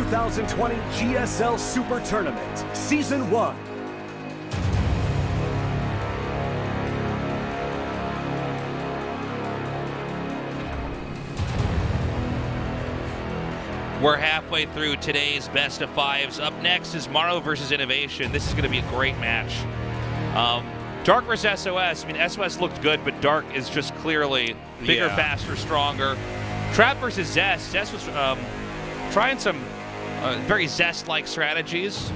2020 GSL Super Tournament, Season 1. We're halfway through today's best of fives. Up next is Maru versus INnoVation. This is going to be a great match. Dark versus SOS. I mean, SOS looked good, but Dark is just clearly bigger, faster, stronger. Trap versus Zest. Zest was trying some very Zest-like strategies,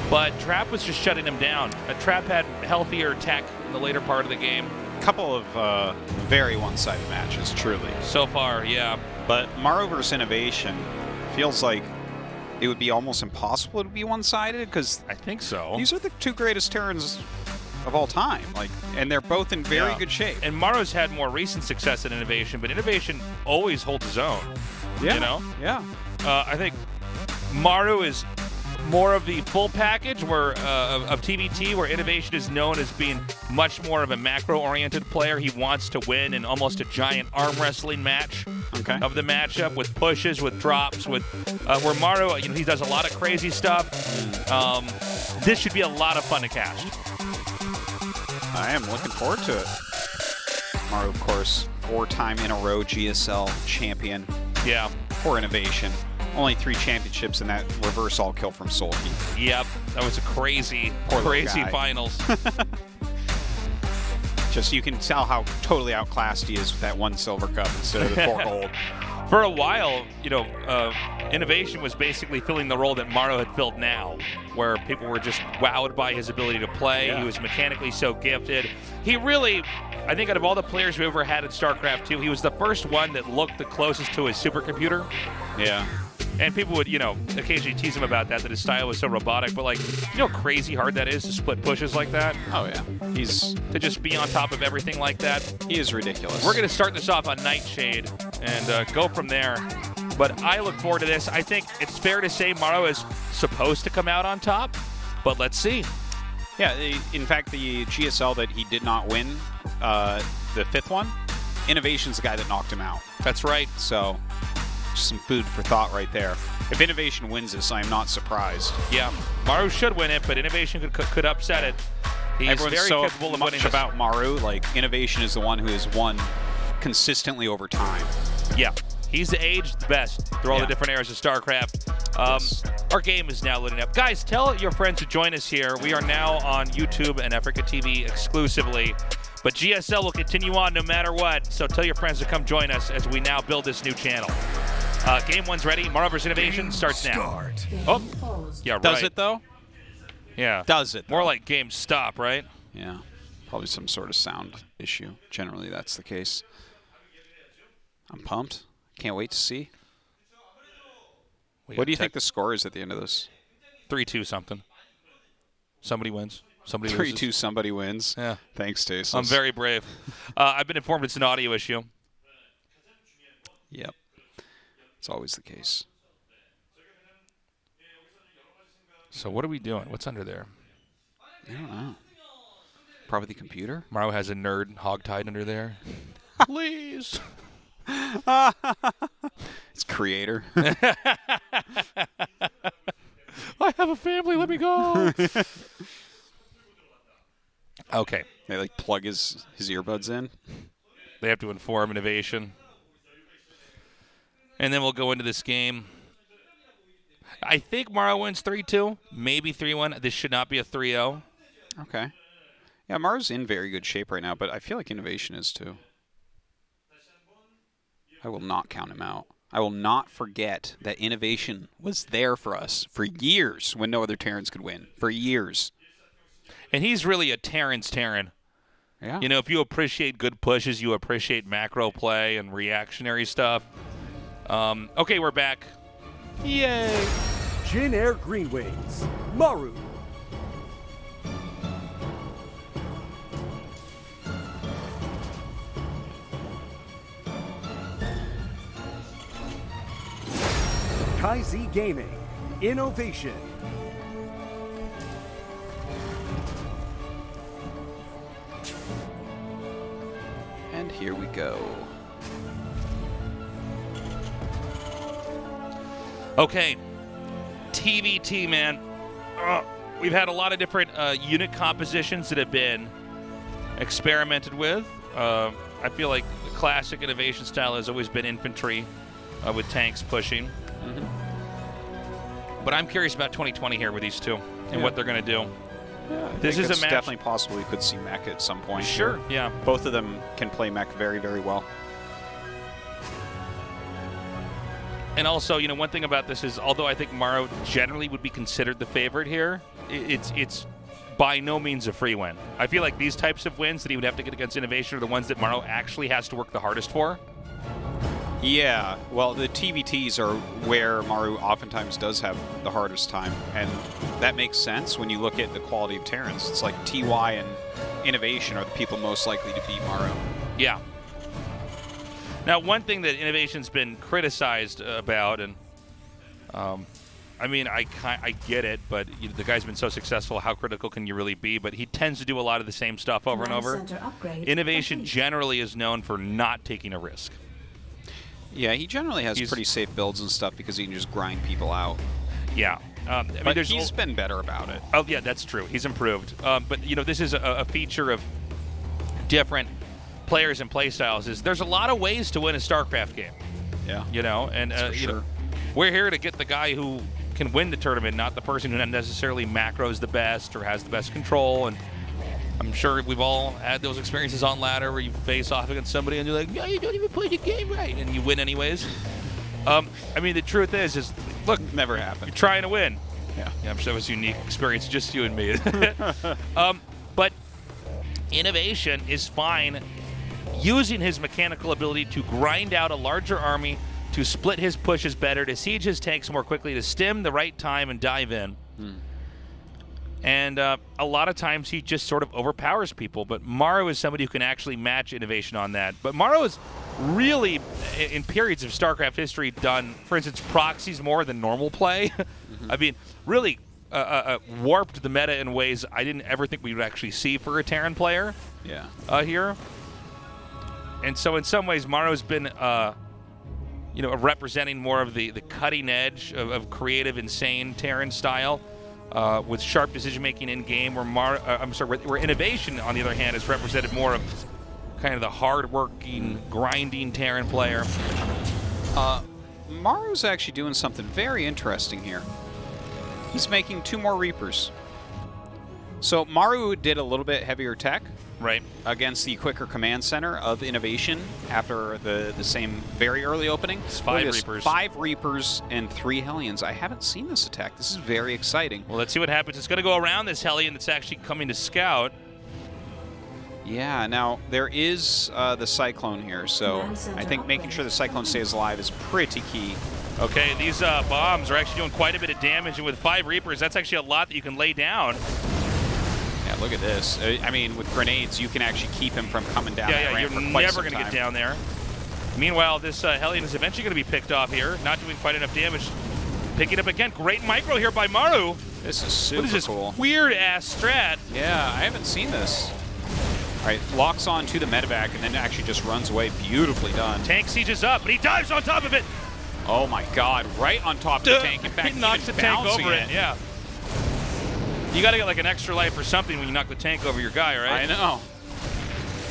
but Trap was just shutting him down. Trap had healthier tech in the later part of the game. Couple of very one-sided matches, truly. So far, yeah. But Maru versus INnoVation feels like it would be almost impossible to be one-sided, because I think so. These are the two greatest Terrans of all time, and they're both in very good shape. And Maru's had more recent success than INnoVation, but INnoVation always holds his own. Yeah. You know? Yeah. I think Maru is more of the full package of TBT, where INnoVation is known as being much more of a macro-oriented player. He wants to win in almost a giant arm wrestling match of the matchup, with pushes, with drops, with where Maru, he does a lot of crazy stuff. This should be a lot of fun to cast. I am looking forward to it. Maru, of course, 4-time in a row GSL champion. Yeah. For INnoVation. Only 3 championships in that reverse all kill from Sulky. Yep, that was a crazy finals. Just you can tell how totally outclassed he is with that 1 silver cup instead of the 4 gold. For a while, INnoVation was basically filling the role that Maru had filled now, where people were just wowed by his ability to play. Yeah. He was mechanically so gifted. He really, I think out of all the players we ever had in StarCraft 2, he was the first one that looked the closest to his supercomputer. Yeah. And people would, occasionally tease him about that his style was so robotic. But, how crazy hard that is to split pushes like that? Oh, yeah. To just be on top of everything like that. He is ridiculous. We're going to start this off on Nightshade and go from there. But I look forward to this. I think it's fair to say Maru is supposed to come out on top, but let's see. Yeah, in fact, the GSL that he did not win, the 5th one, INnoVation's the guy that knocked him out. That's right. So, just some food for thought right there. If INnoVation wins this, I'm not surprised. Yeah, Maru should win it, but INnoVation could upset it. He's Everyone's very so capable of winning much about Maru. INnoVation is the one who has won consistently over time. Yeah, he's aged the best through all the different eras of StarCraft. Our game is now loading up. Guys, tell your friends to join us here. We are now on YouTube and Africa TV exclusively. But GSL will continue on no matter what, so tell your friends to come join us as we now build this new channel. Game 1's ready. Maru vs. INnoVation starts now. Oh, yeah, right. Does it, though? Yeah. Does it, though? More like game stop, right? Yeah. Probably some sort of sound issue. Generally, that's the case. I'm pumped. Can't wait to see. What do you think the score is at the end of this? 3-2 something. Somebody wins. Somebody 3-2 somebody wins. Yeah. Thanks, Tasteless. I'm very brave. I've been informed it's an audio issue. Yep. It's always the case. So what are we doing? What's under there? I don't know. Probably the computer. Maru has a nerd hogtied under there. Please. It's creator. I have a family. Let me go. Okay. They plug his earbuds in. They have to inform INnoVation. And then we'll go into this game. I think Maru wins 3-2, maybe 3-1. This should not be a 3-0. Okay. Yeah, Maru's in very good shape right now, but I feel like INnoVation is too. I will not count him out. I will not forget that INnoVation was there for us for years when no other Terrans could win. For years. And he's really a Terran's Terran. Yeah. If you appreciate good pushes, you appreciate macro play and reactionary stuff. Okay, we're back. Yay! Jin Air Green Wings, Maru. KaiZ Gaming, INnoVation. And here we go. Okay, TVT, man. We've had a lot of different unit compositions that have been experimented with. I feel like the classic INnoVation style has always been infantry with tanks pushing. But I'm curious about 2020 here with these two and what they're going to do. Yeah, this is a match. Definitely possible we could see mech at some point. Sure, yeah. Both of them can play mech very, very well. And also, you know, one thing about this is, although I think Maru generally would be considered the favorite here, it's by no means a free win. I feel like these types of wins that he would have to get against INnoVation are the ones that Maru actually has to work the hardest for. Yeah, well, the TVTs are where Maru oftentimes does have the hardest time, and that makes sense when you look at the quality of Terrans. It's like TY and INnoVation are the people most likely to beat Maru. Yeah. Now, one thing that INnoVation's been criticized about, and I mean, I get it, but you know, the guy's been so successful, how critical can you really be? But he tends to do a lot of the same stuff over and over. INnoVation generally is known for not taking a risk. Yeah, he generally has pretty safe builds and stuff because he can just grind people out. Yeah. I mean, he's been better about it. Oh, yeah, that's true. He's improved. But, you know, this is a feature of different players and playstyles. Is there's a lot of ways to win a StarCraft game. Yeah. You know, and you know, we're here to get the guy who can win the tournament, not the person who necessarily macros the best or has the best control. And I'm sure we've all had those experiences on ladder where you face off against somebody and you're like, yeah, you don't even play the game right, and you win anyways. I mean, the truth is look, never happened. You're trying to win. Yeah. I'm sure it was a unique experience, just you and me. But INnoVation is fine using his mechanical ability to grind out a larger army, to split his pushes better, to siege his tanks more quickly, to stim the right time and dive in. And a lot of times he just sort of overpowers people. But Maru is somebody who can actually match INnoVation on that. But Maru is really, in periods of StarCraft history, done, for instance, proxies more than normal play. I mean, really warped the meta in ways I didn't ever think we would actually see for a Terran player here. And so in some ways, Maru's been you know, representing more of the cutting edge of creative, insane Terran style. With sharp decision-making in-game, where where INnoVation, on the other hand, is represented more of kind of the hard-working, grinding Terran player. Maru's actually doing something very interesting here. He's making 2 more Reapers. So Maru did a little bit heavier tech against the quicker command center of INnoVation after the same very early opening. It's 5 Reapers. 5 Reapers and 3 Hellions. I haven't seen this attack. This is very exciting. Well, let's see what happens. It's going to go around this Hellion that's actually coming to scout. Yeah, now there is the Cyclone here, so I think making sure the Cyclone stays alive is pretty key. Okay, these bombs are actually doing quite a bit of damage, and with 5 Reapers, that's actually a lot that you can lay down. Yeah, look at this. I mean, with grenades, you can actually keep him from coming down that ramp for quite some time. You're never going to get down there. Meanwhile, this Hellion is eventually going to be picked off here, not doing quite enough damage. Picking up again. Great micro here by Maru. This is super cool. What is this weird-ass strat? Yeah, I haven't seen this. All right, locks on to the medevac and then actually just runs away. Beautifully done. Tank sieges up, but he dives on top of it. Oh my God, right on top of the tank. In fact, he knocks the tank over it. Yeah. You got to get like an extra life or something when you knock the tank over your guy, right? I know.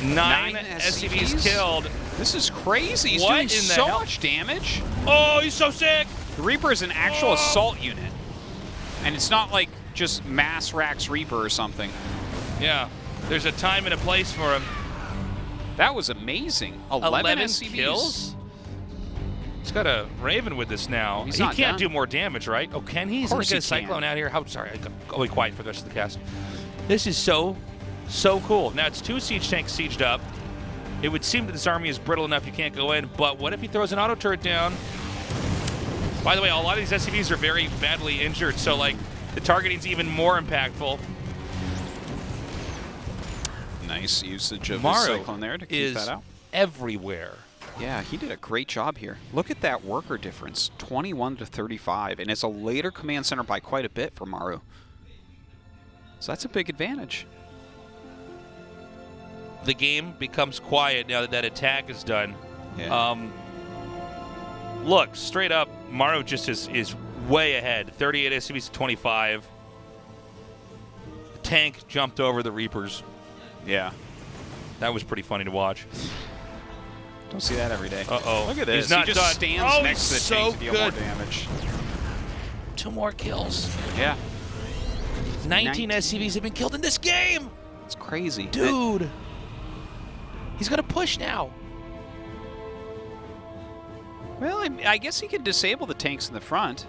9 SCVs killed. This is crazy. He's doing so much damage. Oh, he's so sick. The Reaper is an actual assault unit. And it's not like just mass Rax Reaper or something. Yeah. There's a time and a place for him. That was amazing. 11 SCVs. Kills? He's got a Raven with this now. He can't do more damage, right? Oh, can he? He's going to get a Cyclone out here. Sorry, I'll be quiet for the rest of the cast. This is so cool. Now, it's 2 siege tanks sieged up. It would seem that this army is brittle enough you can't go in, but what if he throws an auto turret down? By the way, a lot of these SCVs are very badly injured, so, like, the targeting's even more impactful. Nice usage of the Cyclone there to keep that out. Everywhere. Yeah, he did a great job here. Look at that worker difference, 21 to 35, and it's a later command center by quite a bit for Maru. So that's a big advantage. The game becomes quiet now that that attack is done. Yeah. Look, straight up, Maru just is way ahead. 38 SCVs to 25. The tank jumped over the Reapers. Yeah. That was pretty funny to watch. Don't see that every day. Uh-oh. Look at this. He's not he just done. stands next to the so tank to deal good. more damage. 2 more kills. Yeah. 19 SCVs have been killed in this game. It's crazy. Dude. He's going to push now. Well, I guess he could disable the tanks in the front.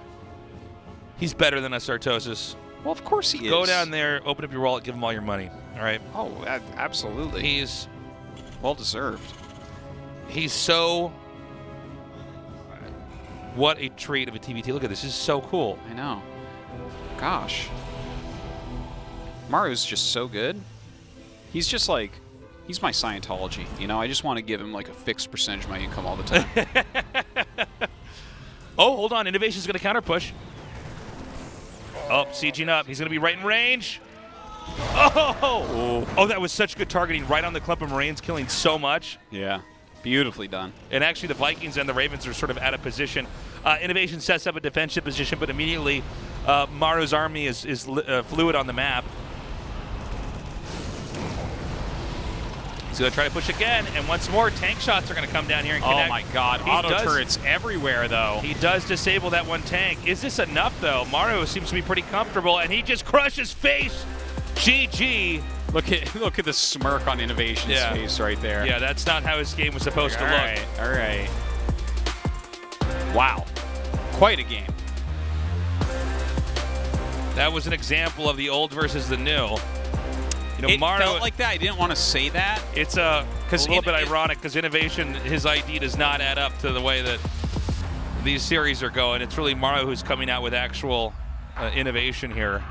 He's better than us, Artosis. Well, of course he is. Go down there, open up your wallet, give him all your money. All right? Oh, absolutely. He's well-deserved. He's so... What a treat of a TBT. Look at this. This is so cool. I know. Gosh. Maru's just so good. He's just like... He's my Scientology, you know? I just want to give him like a fixed percentage of my income all the time. Oh, hold on. INnoVation's going to counter push. Oh, sieging up. He's going to be right in range. Oh, that was such good targeting right on the clump of Marines, killing so much. Yeah. Beautifully done. And actually, the Vikings and the Ravens are sort of out of position. INnoVation sets up a defensive position, but immediately Maru's army is fluid on the map. He's going to try to push again, and once more, tank shots are going to come down here and connect. Oh my god, auto turrets everywhere, though. He does disable that one tank. Is this enough, though? Maru seems to be pretty comfortable, and he just crushes face. GG. Look at the smirk on INnoVation's face right there. Yeah, that's not how his game was supposed to look. All right. Wow. Quite a game. That was an example of the old versus the new. You know, It Maru felt like that. I didn't want to say that. It's a little bit ironic because INnoVation, his ID does not add up to the way that these series are going. It's really Maru who's coming out with actual innovation here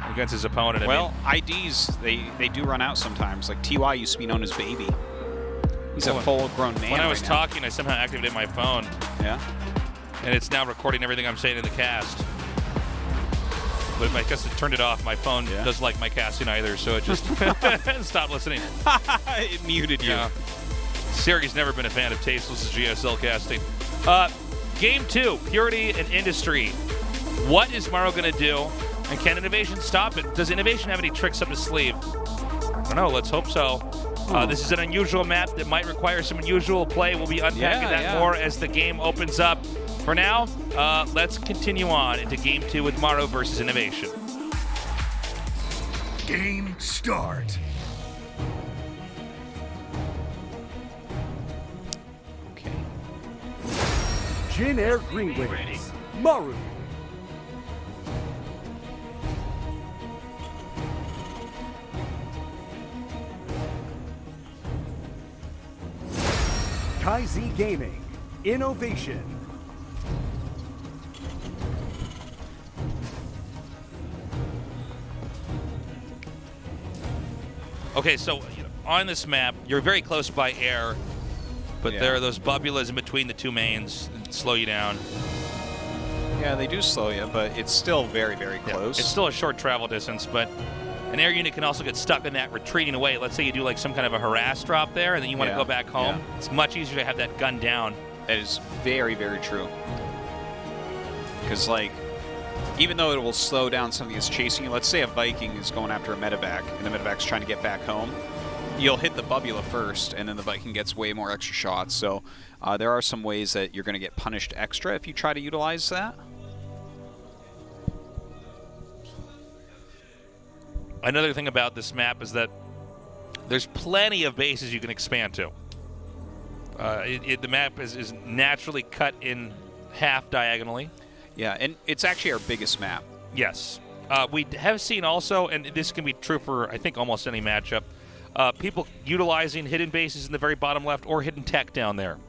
against his opponent. Well, IDs, they do run out sometimes. Like TY used to be known as Baby. He's a full-grown man. When I was talking, I somehow activated my phone. Yeah. And it's now recording everything I'm saying in the cast. But I guess it turned it off. My phone doesn't like my casting either, so it just stopped listening. It muted you. Yeah. Siri's never been a fan of tasteless GSL casting. Game 2, Purity and Industry. What is Maru going to do? And can INnoVation stop it? Does INnoVation have any tricks up his sleeve? I don't know. Let's hope so. This is an unusual map that might require some unusual play. We'll be unpacking that more as the game opens up. For now, let's continue on into Game 2 with Maru versus INnoVation. Game start. Okay. Jin Air Green Wings. Maru. KaiZ Gaming. INnoVation. Okay, so on this map, you're very close by air, but there are those bubulas in between the two mains that slow you down. Yeah, they do slow you, but it's still very, very close. It's still a short travel distance, but an air unit can also get stuck in that retreating away. Let's say you do like some kind of a harass drop there, and then you want to go back home. Yeah. It's much easier to have that gun down. That is very, very true. Because, like, even though it will slow down something that's chasing you, let's say a Viking is going after a medevac, and the medevac's trying to get back home, you'll hit the bubula first, and then the Viking gets way more extra shots. So there are some ways that you're going to get punished extra if you try to utilize that. Another thing about this map is that there's plenty of bases you can expand to. The map is naturally cut in half diagonally. Yeah, and it's actually our biggest map. Yes. We have seen also, and this can be true for, I think, almost any matchup, people utilizing hidden bases in the very bottom left or hidden tech down there.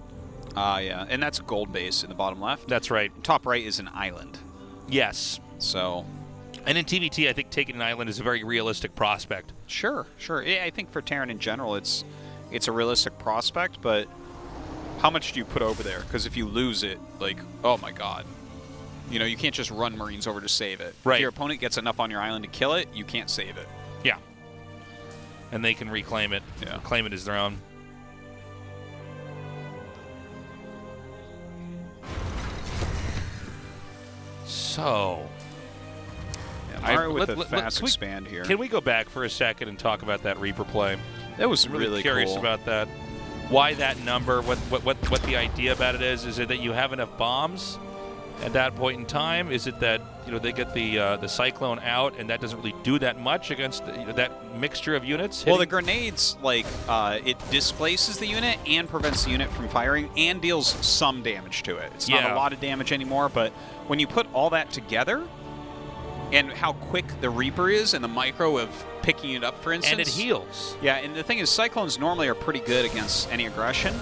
Yeah, and that's a gold base in the bottom left. That's right. Top right is an island. Yes. So... And in TBT, I think taking an island is a very realistic prospect. Sure, sure. Yeah, I think for Terran in general, it's a realistic prospect, but how much do you put over there? Because if you lose it, like, oh my god. You know, you can't just run Marines over to save it. Right. If your opponent gets enough on your island to kill it, you can't save it. Yeah. And they can reclaim it. Yeah. Claim it as their own. So... Maru with the fast expand here. Can we go back for a second and talk about that Reaper play? That was I'm really curious cool. about that. Why that number? What the idea about it is? Is it that you have enough bombs at that point in time? Is it that they get the cyclone out and that doesn't really do that much against that mixture of units? Well, the grenades it displaces the unit and prevents the unit from firing and deals some damage to it. It's not a lot of damage anymore, but when you put all that together. And how quick the Reaper is and the micro of picking it up, for instance. And it heals. Yeah, and the thing is, Cyclones normally are pretty good against any aggression,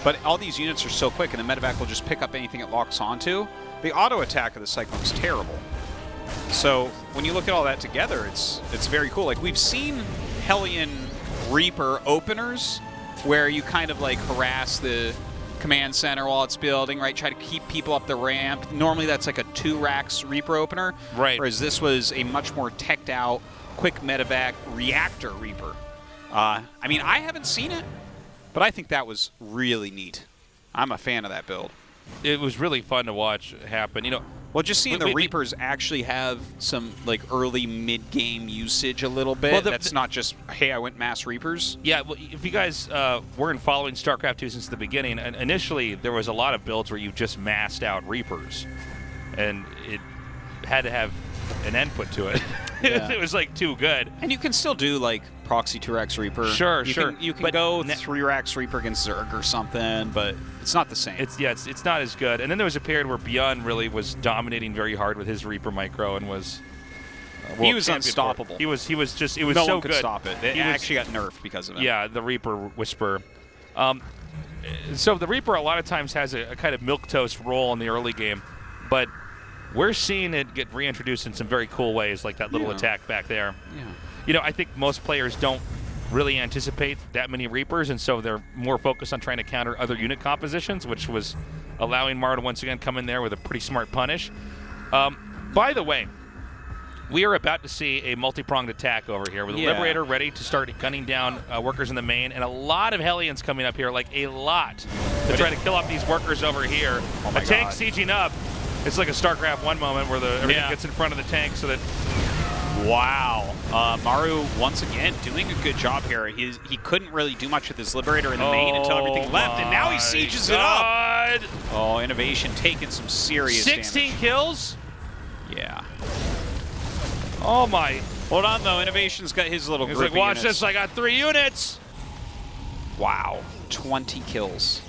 but all these units are so quick, and the medevac will just pick up anything it locks onto. The auto attack of the Cyclone is terrible. So when you look at all that together, it's very cool. Like, we've seen Hellion Reaper openers where you kind of harass the command center while it's building, right? Try to keep people up the ramp. Normally that's like a 2 racks Reaper opener. Right. Whereas this was a much more teched out, quick medevac reactor Reaper. I mean, I haven't seen it, but I think that was really neat. I'm a fan of that build. It was really fun to watch happen. Well, just seeing the Reapers actually have some early mid-game usage a little bit. Well, that's not just, hey, I went mass Reapers. Yeah, well, if you guys weren't following StarCraft 2 since the beginning, initially there was a lot of builds where you just massed out Reapers, and it had to have an end put to it. Yeah. It was too good. And you can still do proxy 2-racks Reaper. Sure. You can go 3-racks Reaper against Zerg or something, but it's not the same. It's not as good. And then there was a period where Beyond really was dominating very hard with his Reaper micro and was he was unstoppable. He was just it was no so one could good. Stop it. It actually got nerfed because of it. Yeah, the Reaper Whisper. So the Reaper a lot of times has a kind of milquetoast role in the early game, but we're seeing it get reintroduced in some very cool ways, like that little attack back there. Yeah. I think most players don't really anticipate that many Reapers, and so they're more focused on trying to counter other unit compositions, which was allowing Maru to once again come in there with a pretty smart punish. By the way, we are about to see a multi-pronged attack over here with the Liberator ready to start gunning down workers in the main, and a lot of Hellions coming up here, a lot, to try to kill off these workers over here. Oh my a tank God. sieging up. It's like a StarCraft 1 moment where everything gets in front of the tank so that... Wow. Maru, once again, doing a good job here. He couldn't really do much with his Liberator in the main until everything left, and now he sieges it up. Oh, INnoVation taking some serious 16 damage. kills? Yeah. Oh, my. Hold on, though. INnoVation's got his little group. He's watch this. I got 3 units. Wow. 20 kills.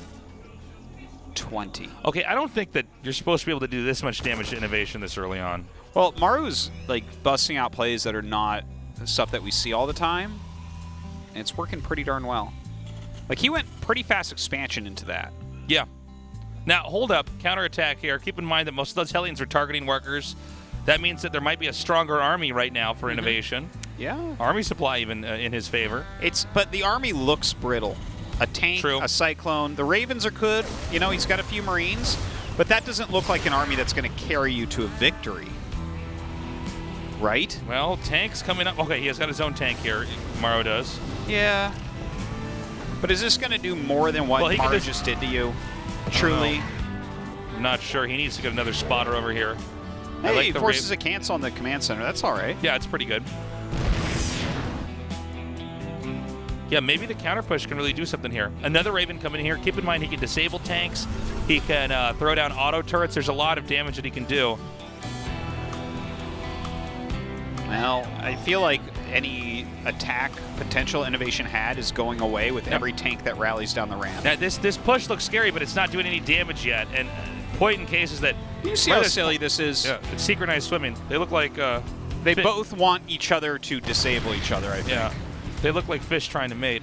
20. Okay, I don't think that you're supposed to be able to do this much damage to INnoVation this early on. Well, Maru's busting out plays that are not stuff that we see all the time, and it's working pretty darn well. He went pretty fast expansion into that. Yeah. Now, hold up. Counterattack here. Keep in mind that most of those Hellions are targeting workers. That means that there might be a stronger army right now for INnoVation. Yeah. Army supply even in his favor. But the army looks brittle. A tank, a Cyclone. The Ravens are good. He's got a few Marines, but that doesn't look like an army that's going to carry you to a victory. Right? Well, tanks coming up. Okay, he has got his own tank here. Maru does. Yeah. But is this going to do more than what Maru just did to you? Truly? I'm not sure. He needs to get another spotter over here. Hey, he forces a cancel on the command center. That's all right. Yeah, it's pretty good. Yeah, maybe the counter push can really do something here. Another Raven coming in here. Keep in mind he can disable tanks. He can throw down auto turrets. There's a lot of damage that he can do. Well, I feel like any attack potential INnoVation had is going away with every tank that rallies down the ramp. Now, this push looks scary, but it's not doing any damage yet. And point in case is that... You see how silly this is? Yeah, it's synchronized swimming. They look like... they both want each other to disable each other, I think. Yeah. They look like fish trying to mate.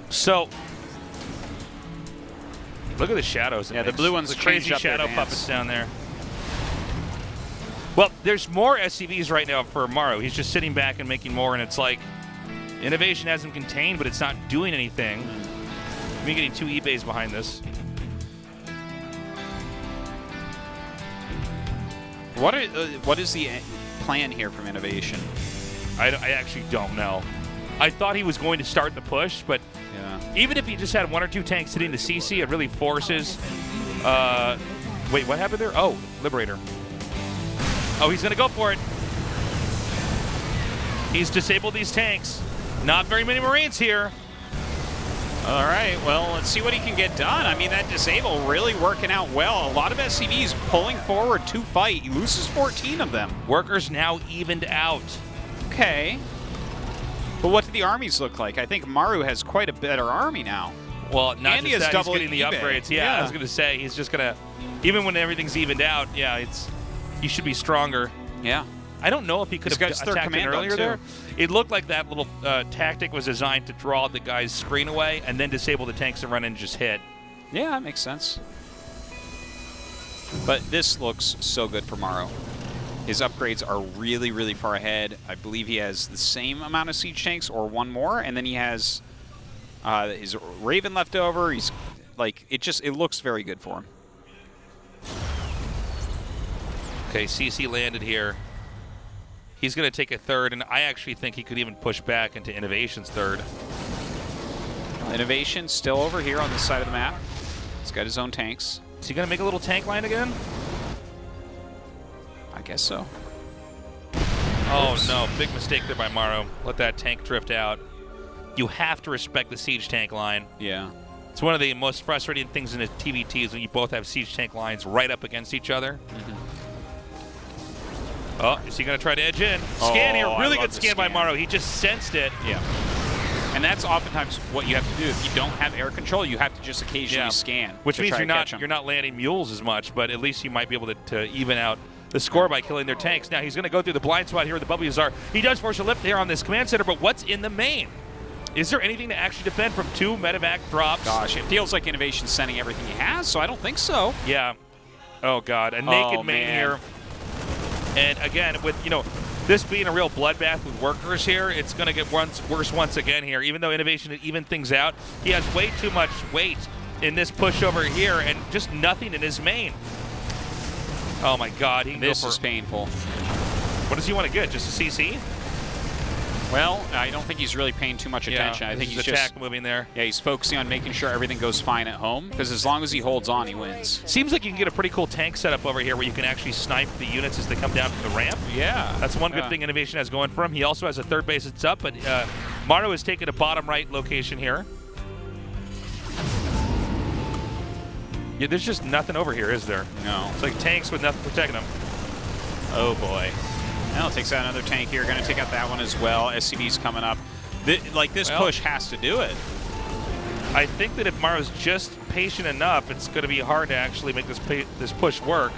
So, look at the shadows. Yeah, the blue ones the crazy shadow puppets down there. Well, there's more SCVs right now for Maru. He's just sitting back and making more, and it's like INnoVation has him contained, but it's not doing anything. Me getting 2 eBays behind this. What is the plan here from INnoVation? I actually don't know. I thought he was going to start the push, but even if he just had 1 or 2 tanks hitting the CC, it really forces Wait, what happened there? Oh, Liberator. Oh, he's going to go for it. He's disabled these tanks. Not very many Marines here. All right, well, let's see what he can get done. I mean, that disable really working out well. A lot of SCVs pulling forward to fight. He loses 14 of them. Workers now evened out. Okay. But what do the armies look like? I think Maru has quite a better army now. Well, not and just that, he's getting the eBay. upgrades. Yeah, I was going to say, he's just going to, even when everything's evened out, yeah, he should be stronger. Yeah. I don't know if he could have attacked it earlier there. It looked like that little tactic was designed to draw the guy's screen away and then disable the tanks and run in and just hit. Yeah, that makes sense. But this looks so good for Maru. His upgrades are really, really far ahead. I believe he has the same amount of siege tanks or one more, and then he has his Raven left over. He's like, it looks very good for him. Okay, CC landed here. He's going to take a third, and I actually think he could even push back into INnoVation's third. INnoVation still over here on this side of the map. He's got his own tanks. Is he going to make a little tank line again? I guess so. Oh, no. Big mistake there by Maru. Let that tank drift out. You have to respect the siege tank line. Yeah. It's one of the most frustrating things in a TVT is when you both have siege tank lines right up against each other. Oh, is he going to try to edge in? Scan here. Really good scan by Maru. He just sensed it. Yeah. And that's oftentimes what you have to do. If you don't have air control, you have to just occasionally scan. Which means you're not landing mules as much, but at least you might be able to even out the score by killing their tanks. Now he's going to go through the blind spot here where the W's are. He does force a lift here on this command center, but what's in the main? Is there anything to actually defend from 2 medevac drops? Gosh, it feels like INnoVation's sending everything he has, so I don't think so. Yeah. Oh, God. A naked main here. And again, with, this being a real bloodbath with workers here, it's going to get worse once again here. Even though INnoVation had evened things out, he has way too much weight in this push over here and just nothing in his main. Oh, my God. This is painful. What does he want to get? Just a CC? Well, I don't think he's really paying too much attention. I think he's just moving there. Yeah, he's focusing on making sure everything goes fine at home, because as long as he holds on, he wins. Seems like you can get a pretty cool tank setup over here where you can actually snipe the units as they come down from the ramp. Yeah. That's one good thing INnoVation has going for him. He also has a third base that's up, but Maru has taken a bottom right location here. Yeah, there's just nothing over here, is there? No. It's like tanks with nothing protecting them. Oh, boy. Now takes out another tank here. Going to take out that one as well. SCV's coming up. This push has to do it. I think that if Maru's just patient enough, it's going to be hard to actually make this push work.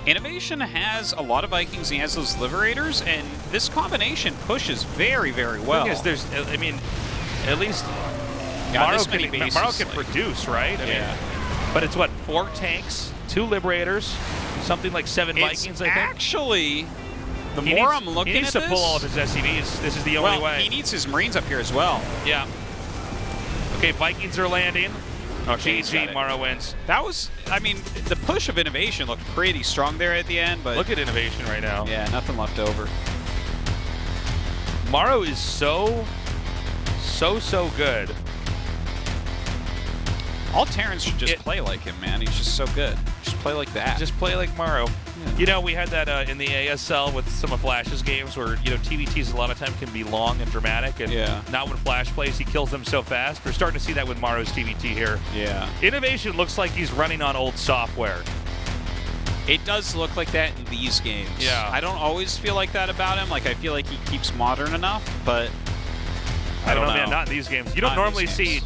INnoVation has a lot of Vikings. And he has those Liberators, and this combination pushes very, very well. The thing is, at least Maru can produce, right? I mean, but it's what, 4 tanks, 2 Liberators, something like 7 Vikings, I think. Actually, the more I'm looking at this, he needs to pull all of his SCVs. This is the only way. He needs his Marines up here as well. Yeah. Okay, Vikings are landing. GG, Maru wins. That was, I mean, the push of INnoVation looked pretty strong there at the end, but look at INnoVation right now. Yeah, nothing left over. Maru is so good. All Terrans should just play like him, man. He's just so good. Just play like that. Just play like Maru. Yeah. We had that in the ASL with some of Flash's games where, TVTs a lot of time can be long and dramatic, and not when Flash plays, he kills them so fast. We're starting to see that with Maru's TVT here. Yeah. INnoVation looks like he's running on old software. It does look like that in these games. Yeah. I don't always feel like that about him. Like, I feel like he keeps modern enough, but I don't know, man. Not in these games. You don't normally see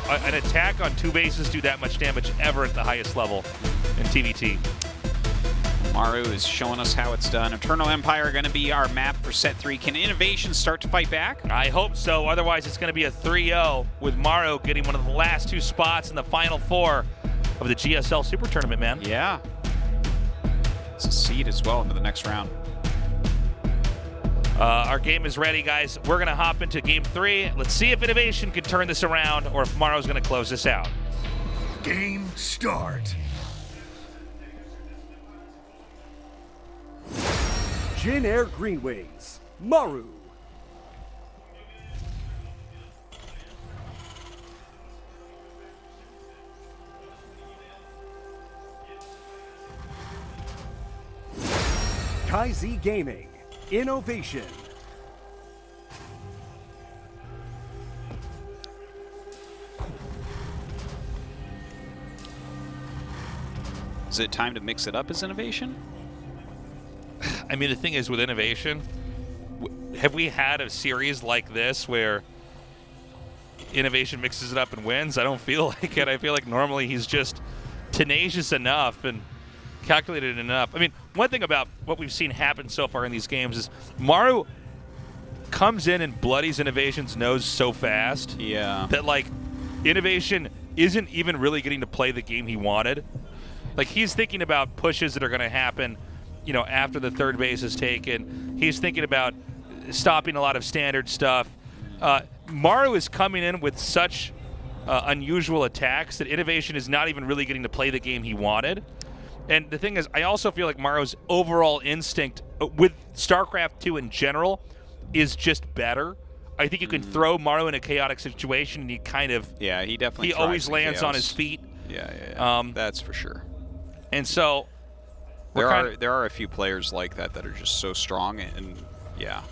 an attack on 2 bases do that much damage ever at the highest level in TVT. Maru is showing us how it's done. Eternal Empire going to be our map for set 3. Can INnoVation start to fight back? I hope so. Otherwise, it's going to be a 3-0 with Maru getting one of the last 2 spots in the final 4 of the GSL SuperTournament, man. Yeah. It's a seed as well into the next round. Our game is ready, guys. We're going to hop into game 3. Let's see if INnoVation can turn this around or if Maru's going to close this out. Game start. Jin Air Green Wings, Maru. KaiZ Gaming, INnoVation. Is it time to mix it up as INnoVation? I mean, the thing is with INnoVation, have we had a series like this where INnoVation mixes it up and wins? I don't feel like it. I feel like normally he's just tenacious enough and calculated enough. I mean, one thing about what we've seen happen so far in these games is Maru comes in and bloodies INnoVation's nose so fast that, like, INnoVation isn't even really getting to play the game he wanted. Like, he's thinking about pushes that are going to happen, you know, after the third base is taken. He's thinking about stopping a lot of standard stuff. Maru is coming in with such unusual attacks that INnoVation is not even really getting to play the game he wanted. And the thing is, I also feel like Maru's overall instinct with StarCraft 2 in general is just better. I think you can throw Maru in a chaotic situation and he kind of... Yeah, he definitely always lands on his feet. Yeah. That's for sure. And so... There are a few players like that that are just so strong, and yeah.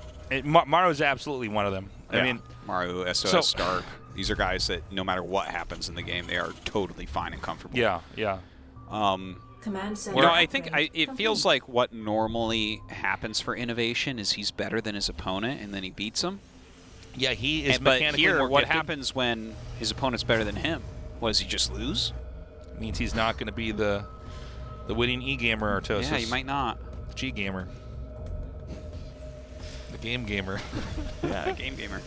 Maru is absolutely one of them. Yeah. I mean, Maru, SOS, Stark, these are guys that no matter what happens in the game, they are totally fine and comfortable. Yeah. Command center. You know, I think it feels like what normally happens for INnoVation is he's better than his opponent, and then he beats him. Yeah, he is But mechanically here, more what gifted. happens when his opponent's better than him? What, does he just lose? It means he's not going to be the winning E-gamer, Artosis. Yeah, he might not. G-gamer. The game gamer. Yeah, game gamer.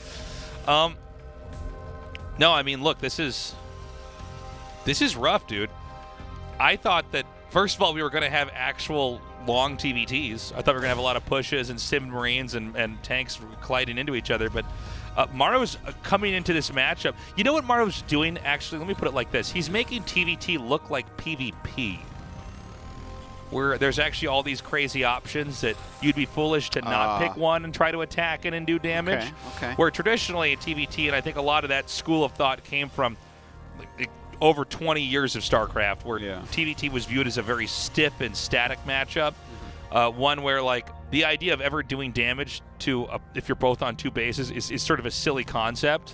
No, I mean, look, this is rough, dude. I thought that, first of all, we were going to have actual long TVTs. I thought we were going to have a lot of pushes and sim marines and tanks colliding into each other, but Maru's coming into this matchup. You know what Maru's doing, actually? Let me put it like this. He's making TVT look like PvP, where there's actually all these crazy options that you'd be foolish to not pick one and try to attack it and do damage. Okay. Where traditionally at TVT, and I think a lot of that school of thought came from over 20 years of StarCraft, where TVT was viewed as a very stiff and static matchup. One where, like, the idea of ever doing damage to if you're both on two bases is sort of a silly concept.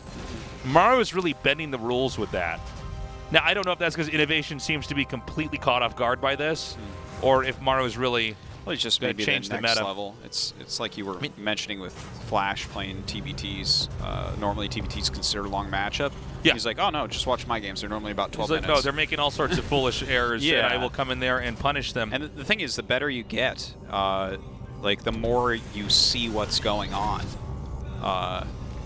Maru is really bending the rules with that. Now, I don't know if that's because INnoVation seems to be completely caught off guard by this, or if Maru is really Well, it's just maybe change the the next meta. level. It's like you were mentioning with Flash playing TVTs. Normally TVTs considered a long matchup. Yeah. He's like, oh no, just watch my games. They're normally about 12 He's like, minutes. no, they're making all sorts of foolish errors, and I will come in there and punish them. And the thing is, the better you get, like the more you see what's going on.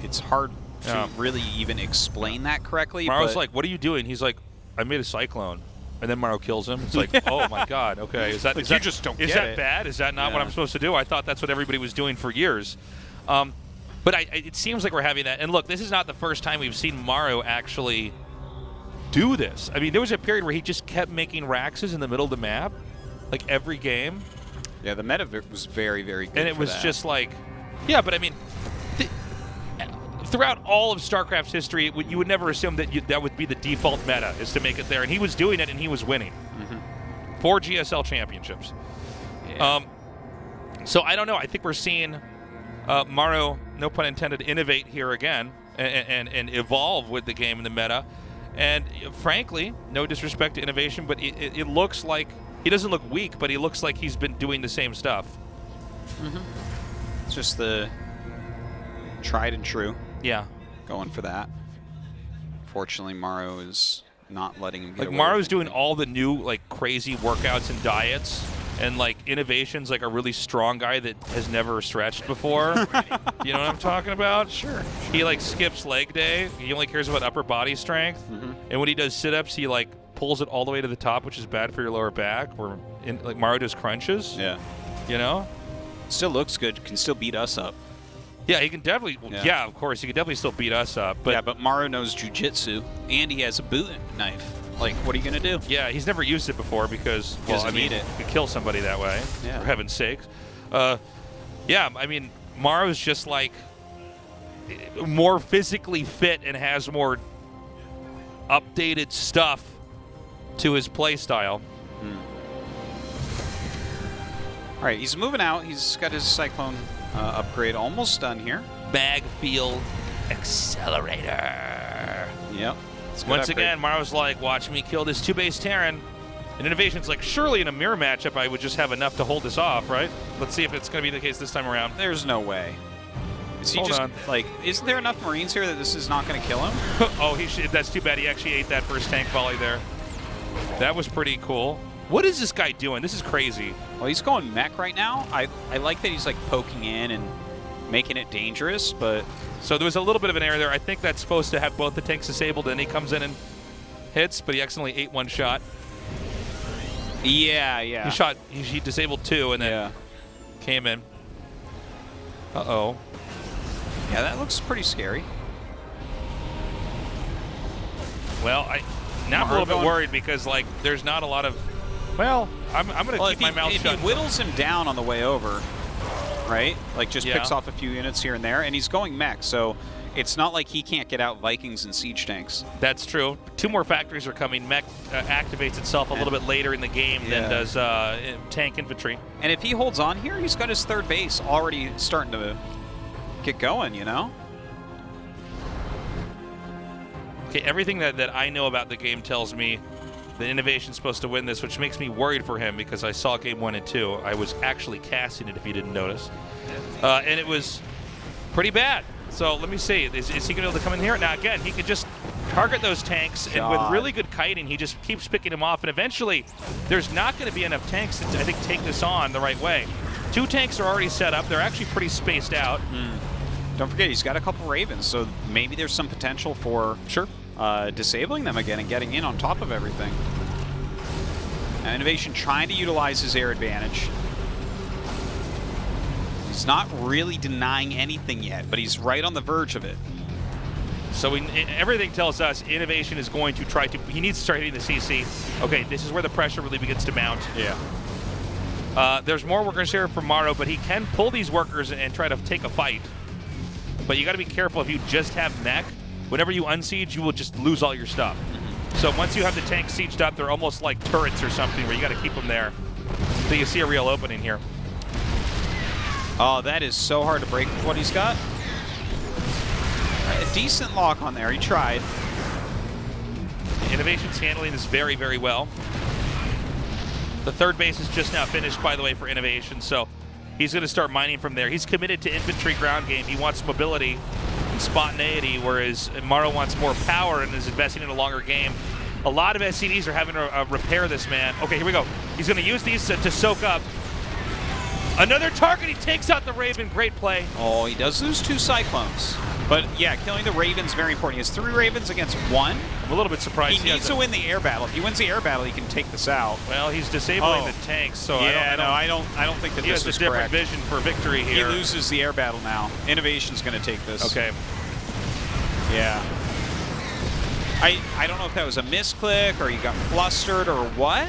It's hard to really even explain that correctly. Maru's but like, what are you doing? He's like, I made a cyclone. And then Maru kills him. It's like, oh my god, okay. Is that you just don't is get that it. bad? Is that not what I'm supposed to do? I thought that's what everybody was doing for years. But it seems like we're having that. And look, this is not the first time we've seen Maru actually do this. I mean, there was a period where he just kept making Raxes in the middle of the map, like every game. Yeah, the meta was very, very good. And it for was that. just like, yeah, but I mean, throughout all of StarCraft's history, you would never assume that that would be the default meta, is to make it there. And he was doing it, and he was winning. 4 GSL championships. Yeah. So I don't know. I think we're seeing Maru, no pun intended, innovate here again and evolve with the game and the meta. And frankly, no disrespect to INnoVation, but it looks like he doesn't look weak, but he looks like he's been doing the same stuff. It's just the tried and true. Yeah. Going for that. Fortunately, Maru is not letting him get Like away Maru's with doing anything. all the new like crazy workouts and diets, and like INnoVation's like a really strong guy that has never stretched before. You know what I'm talking about? Sure. He like skips leg day. He only cares about upper body strength. And when he does sit-ups, he like pulls it all the way to the top, which is bad for your lower back. Where like Maru does crunches. Yeah. You know? Still looks good. Can still beat us up. Yeah, he can definitely. Yeah, of course, he can definitely still beat us up. But yeah, but Maru knows jujitsu, and he has a boot knife. Like, what are you gonna do? yeah, he's never used it before because doesn't need it. You could kill somebody that way. Yeah. For heaven's sakes. Yeah, I mean, Maru's just like more physically fit and has more updated stuff to his play style. All right, he's moving out. He's got his Cyclone upgrade almost done here. Bagfield Accelerator. Yep. Once again, Maru's like, watch me kill this 2-base Terran. And INnoVation's like, surely in a mirror matchup, I would just have enough to hold this off, right? Let's see if it's going to be the case this time around. There's no way. Is he Hold just, on. like, isn't there enough Marines here that this is not going to kill him? Oh, that's too bad. He actually ate that first tank volley there. That was pretty cool. What is this guy doing? This is crazy. Well, he's going mech right now. I like that he's, like, poking in and making it dangerous, but... So there was a little bit of an error there. I think that's supposed to have both the tanks disabled, and he comes in and hits, but he accidentally ate one shot. Yeah. He disabled 2 and then came in. Uh-oh. Yeah, that looks pretty scary. Well, now I'm a little bit worried because, like, there's not a lot of... Well, I'm going to keep my mouth shut. If he whittles him down on the way over, right? Like, just picks off a few units here and there, and he's going mech, so it's not like he can't get out Vikings and siege tanks. That's true. 2 more factories are coming. Mech activates itself a little bit later in the game than does tank infantry. And if he holds on here, he's got his 3rd base already starting to get going, you know? Okay, everything that I know about the game tells me that INnoVation's supposed to win this, which makes me worried for him because I saw game 1 and 2. I was actually casting it, if you didn't notice. And it was pretty bad. So let me see. Is he going to be able to come in here? Now, again, he could just target those tanks, and with really good kiting, he just keeps picking them off, and eventually there's not going to be enough tanks to, I think, take this on the right way. 2 tanks are already set up. They're actually pretty spaced out. Don't forget, he's got a couple Ravens, so maybe there's some potential for disabling them again and getting in on top of everything. And INnoVation trying to utilize his air advantage. He's not really denying anything yet, but he's right on the verge of it. So everything tells us INnoVation is going to try to... He needs to start hitting the CC. Okay, this is where the pressure really begins to mount. Yeah. There's more workers here from Maru, but he can pull these workers and try to take a fight. But you got to be careful if you just have mech. Whenever you unsiege, you will just lose all your stuff. So once you have the tanks sieged up, they're almost like turrets or something where you got to keep them there. So you see a real opening here. Oh, that is so hard to break with what he's got. A decent lock on there. He tried. INnoVation's handling this very, very well. The 3rd base is just now finished, by the way, for INnoVation, so he's going to start mining from there. He's committed to infantry ground game. He wants mobility and spontaneity, whereas Maru wants more power and is investing in a longer game. A lot of SCVs are having to repair this man. Okay, here we go. He's going to use these to soak up. Another target. He takes out the Raven. Great play. Oh, he does lose 2 Cyclones. But, yeah, killing the Raven's very important. He has 3 Ravens against 1. I'm a little bit surprised. He needs to win the air battle. If he wins the air battle, he can take this out. Well, he's disabling the tanks, so I don't think that he this has is a different correct. vision for victory here. He loses the air battle now. INnoVation's going to take this. Okay. Yeah. I don't know if that was a misclick or he got flustered or what.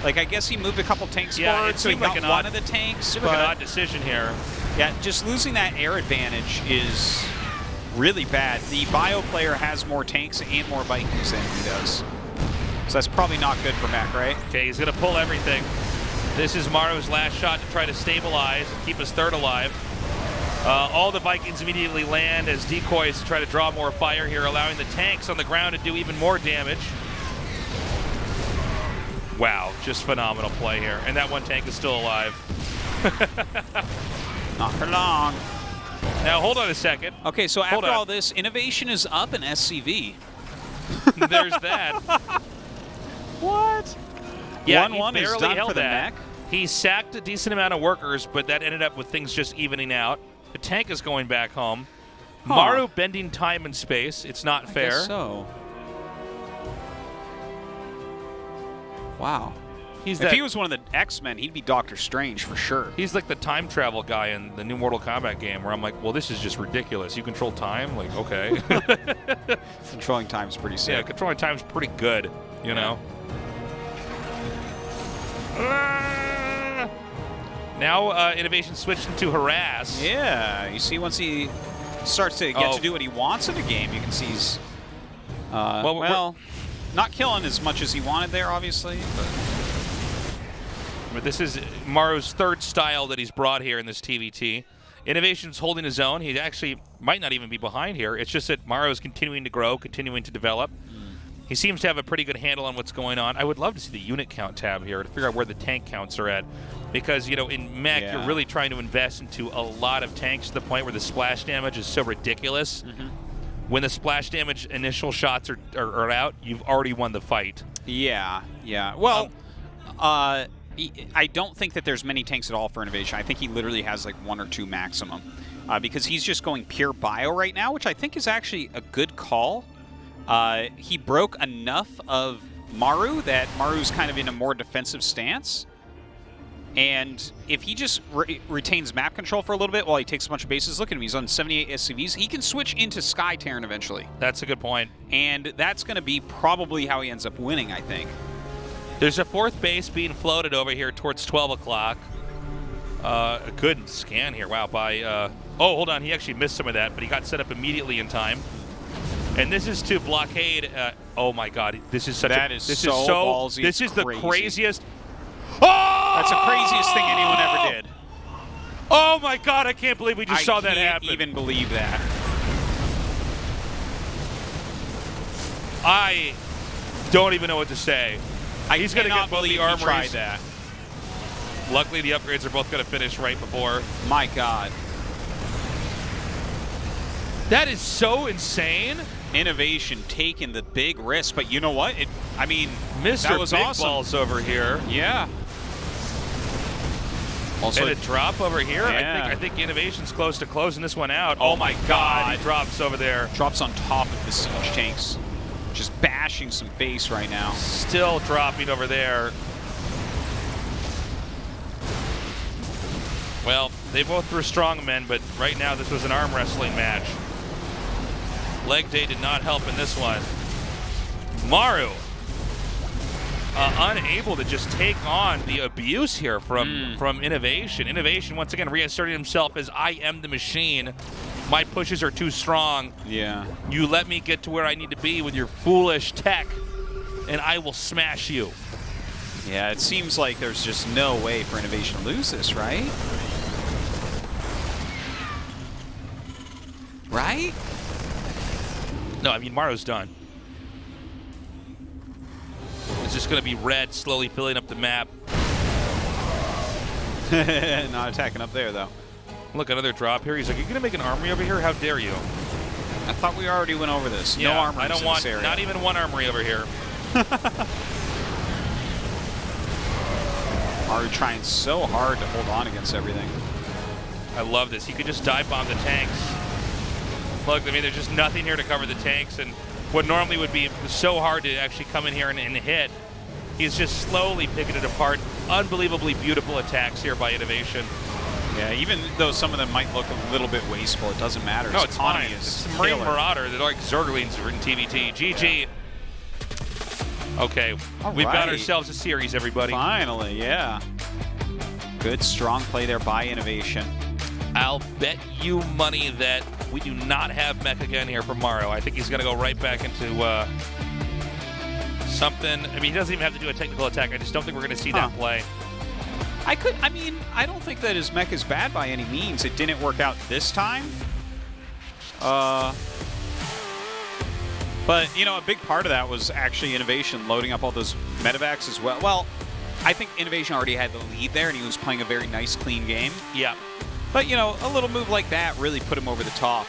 Like, I guess he moved a couple tanks forward, so he got like one of the tanks. Seemed like an odd decision here. Yeah, just losing that air advantage is really bad. The bio player has more tanks and more Vikings than he does. So that's probably not good for Mac, right? Okay, he's going to pull everything. This is Maru's last shot to try to stabilize and keep his 3rd alive. All the Vikings immediately land as decoys to try to draw more fire here, allowing the tanks on the ground to do even more damage. Wow, just phenomenal play here. And that 1 tank is still alive. Not for long. Now, hold on a second. Okay, so after all this, INnoVation is up in SCV. There's that. What? Yeah, 1-1 is done for the mech. He sacked a decent amount of workers, but that ended up with things just evening out. The tank is going back home. Maru bending time and space. It's not fair. I guess so. Wow. If he was one of the X-Men, he'd be Doctor Strange for sure. He's like the time travel guy in the new Mortal Kombat game where I'm like, well, this is just ridiculous. You control time? Like, okay. Controlling time's pretty sick. Yeah, controlling time's pretty good, you know? Now INnoVation switched into harass. Yeah, you see once he starts to get to do what he wants in a game, you can see he's, well, not killing as much as he wanted there, obviously. But But this is Maru's third style that he's brought here in this TVT. INnoVation's holding his own. He actually might not even be behind here. It's just that Maru is continuing to grow, continuing to develop. He seems to have a pretty good handle on what's going on. I would love to see the unit count tab here to figure out where the tank counts are at. Because, you know, in mech, you're really trying to invest into a lot of tanks to the point where the splash damage is so ridiculous. When the splash damage initial shots are out, you've already won the fight. Yeah. Well, I don't think that there's many tanks at all for INnoVation. I think he literally has like 1 or 2 maximum. Because he's just going pure bio right now, which I think is actually a good call. He broke enough of Maru that Maru's kind of in a more defensive stance. And if he just retains map control for a little bit while he takes a bunch of bases, look at him, he's on 78 SCVs. He can switch into Sky Terran eventually. That's a good point. And that's going to be probably how he ends up winning, I think. There's a 4th base being floated over here towards 12 o'clock. A good scan here. Wow, by... oh, hold on. He actually missed some of that, but he got set up immediately in time. And this is to blockade... oh, my God. This is such This is so ballsy. This is the craziest... Oh! That's the craziest thing anyone ever did. Oh, my God. I can't believe we just saw that happen. I can't even believe that. I don't even know what to say. He's going to get both the armories. Tried that. Luckily, the upgrades are both going to finish right before. My God. That is so insane. INnoVation taking the big risk, but you know what? I mean, Mr. that was Big awesome. Balls over here. Yeah. Also, and a drop over here. Yeah. I think INnoVation's close to closing this one out. Oh my God. He drops over there. Drops on top of the siege tanks. Just bashing some face right now. Still dropping over there. Well, they both were strong men, but right now this was an arm wrestling match. Leg day did not help in this one. Maru unable to just take on the abuse here from INnoVation. INnoVation once again reasserting himself as I am the machine. My pushes are too strong. Yeah. You let me get to where I need to be with your foolish tech, and I will smash you. Yeah, it seems like there's just no way for INnoVation to lose this, right? Right? No, I mean, Maru's done. It's just going to be red slowly filling up the map. Not attacking up there, though. Look, another drop here. He's like, "You're going to make an armory over here? How dare you?" I thought we already went over this. Yeah, no armories I don't in want this area. not even one armory over here. Maru trying so hard to hold on against everything. I love this. He could just dive bomb the tanks. Look, I mean, there's just nothing here to cover the tanks, and what normally would be so hard to actually come in here and hit, he's just slowly picking it apart. Unbelievably beautiful attacks here by INnoVation. Yeah, even though some of them might look a little bit wasteful, it doesn't matter. No, His it's economy fine. is It's Marine killer. Marauder. They're like Zerglings in TVT. GG. Okay, we've got ourselves a series, everybody. Finally, yeah. Good, strong play there by INnoVation. I'll bet you money that we do not have mech again here for Maru. I think he's going to go right back into something. I mean, he doesn't even have to do a technical attack. I just don't think we're going to see that play. I mean, I don't think that his mech is bad by any means. It didn't work out this time. But, you know, a big part of that was actually INnoVation loading up all those medevacs as well. Well, I think INnoVation already had the lead there, and he was playing a very nice, clean game. Yeah. But, you know, a little move like that really put him over the top.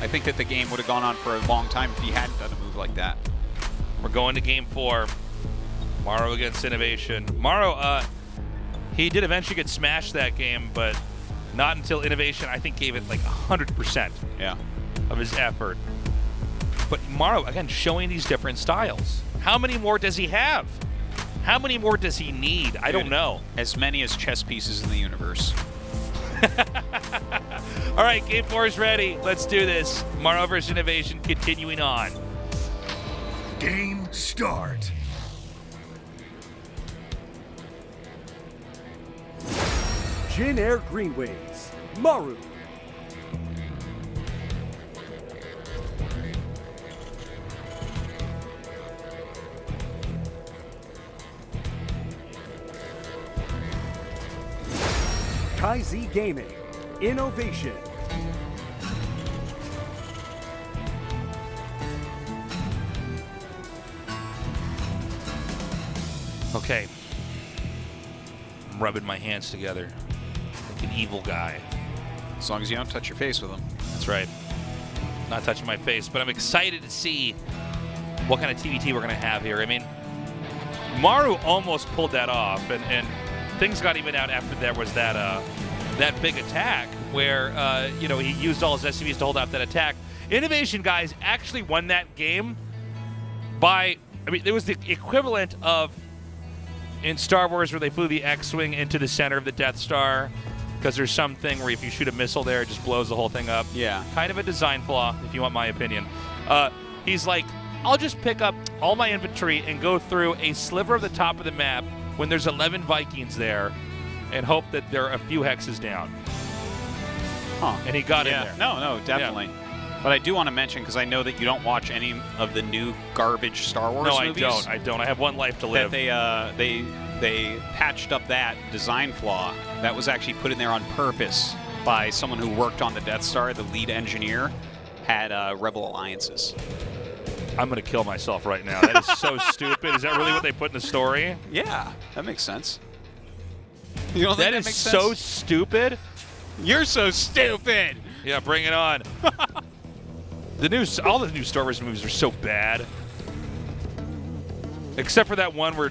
I think that the game would have gone on for a long time if he hadn't done a move like that. We're going to game 4. Maru against INnoVation. Maru, he did eventually get smashed that game, but not until INnoVation, I think, gave it like 100% of his effort. But Maru, again, showing these different styles. How many more does he have? How many more does he need? I don't know. As many as chess pieces in the universe. All right, game 4 is ready. Let's do this. Maru versus INnoVation continuing on. Game start. Jin Air Greenways, Maru. KaiZ Gaming, INnoVation. Okay. I'm rubbing my hands together like an evil guy. As long as you don't touch your face with them. That's right. Not touching my face, but I'm excited to see what kind of TVT we're going to have here. I mean, Maru almost pulled that off, and things got even out after there was that big attack where you know, he used all his SUVs to hold out that attack. INnoVation guys actually won that game by, I mean, it was the equivalent of in Star Wars where they flew the X-Wing into the center of the Death Star, because there's something where if you shoot a missile there, it just blows the whole thing up. Yeah. Kind of a design flaw, if you want my opinion. He's like, I'll just pick up all my infantry and go through a sliver of the top of the map when there's 11 Vikings there and hope that there are a few hexes down. Huh. And he got in there. No, definitely. Yeah. But I do want to mention, because I know that you don't watch any of the new garbage Star Wars movies. No, I don't. I have one life to live. That they patched up that design flaw. That was actually put in there on purpose by someone who worked on the Death Star. The lead engineer had Rebel alliances. I'm going to kill myself right now. That is so stupid. Is that really what they put in the story? Yeah, that makes sense. You don't think that makes is sense? so stupid. You're so stupid. Yeah, bring it on. All the new Star Wars movies are so bad. Except for that one where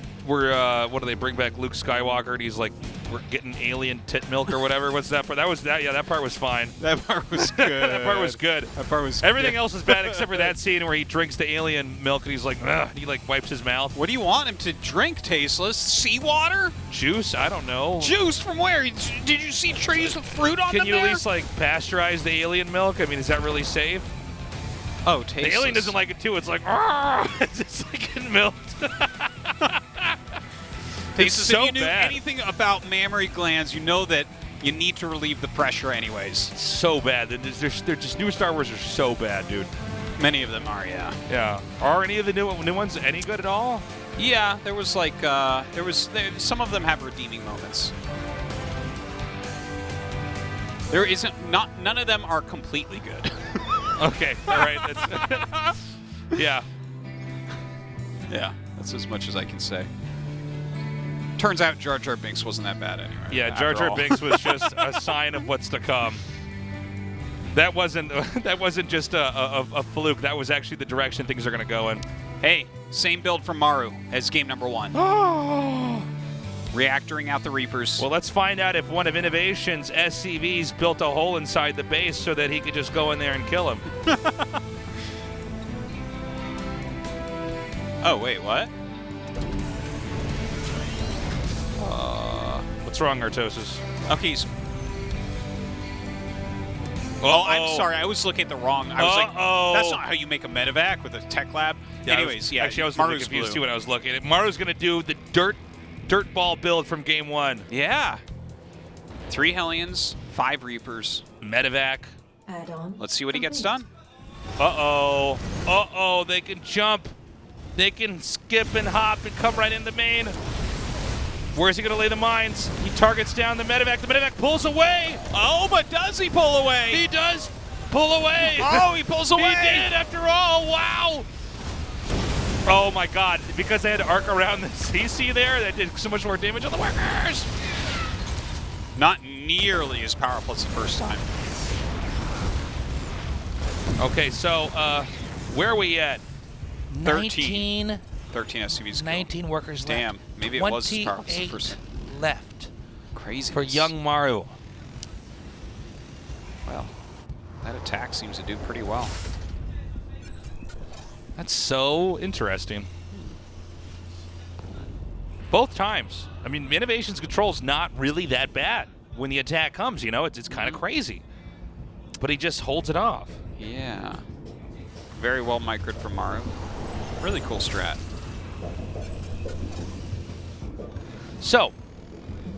what do they bring back Luke Skywalker and he's like, we're getting alien tit milk or whatever. What's that part? That part was fine. That part was good. That part was good. That part was Everything good. else is bad except for that scene where he drinks the alien milk and he's like, ugh, and he like wipes his mouth. What do you want him to drink, tasteless? Seawater? Juice? I don't know. Juice from where? Did you see trees with fruit on them? Can you at least like pasteurize the alien milk? I mean, is that really safe? Oh, tasteless. The alien doesn't like it too. It's like, it's just like getting milked. It's so if you knew bad. anything about mammary glands, you know that you need to relieve the pressure anyways. It's so bad. They're just new Star Wars are so bad, dude. Many of them are, yeah. Yeah. Are any of the new ones any good at all? Yeah, there was like some of them have redeeming moments. There isn't none of them are completely good. Okay. All right. That's yeah. Yeah, that's as much as I can say. Turns out Jar Jar Binks wasn't that bad anyway. Yeah, Jar Jar Binks was just a sign of what's to come. That wasn't just a fluke. That was actually the direction things are going to go in. Hey, same build from Maru as game number 1. Reactoring out the Reapers. Well, let's find out if one of INnoVation's SCVs built a hole inside the base so that he could just go in there and kill him. Oh, wait, what? What's wrong, Artosis? Okay, he's... Oh, I'm sorry. I was looking at the wrong... I was like, that's not how you make a medevac with a tech lab. Yeah, anyways, actually, I was really confused too when I was looking at it. Maru's going to do the dirt ball build from game 1. Yeah. 3 Hellions, 5 Reapers. Medevac. Add-on. Let's see what he gets done. Uh-oh. Uh-oh. They can jump. They can skip and hop and come right in the main. Where's he going to lay the mines? He targets down the medevac. The medevac pulls away. Oh, but does he pull away? He does pull away. Oh, he pulls away. He did after all. Wow. Oh, my God. Because they had to arc around the CC there, that did so much more damage on the workers. Not nearly as powerful as the first time. Okay, so where are we at? 13 SCVs. 19 workers left. Damn, maybe it was as powerful as the first time. Left. Crazy. For young Maru. Well, that attack seems to do pretty well. That's so interesting. Both times. I mean, INnoVation's control's not really that bad when the attack comes, you know? It's kind of crazy. But he just holds it off. Yeah. Very well microed from Maru. Really cool strat. So,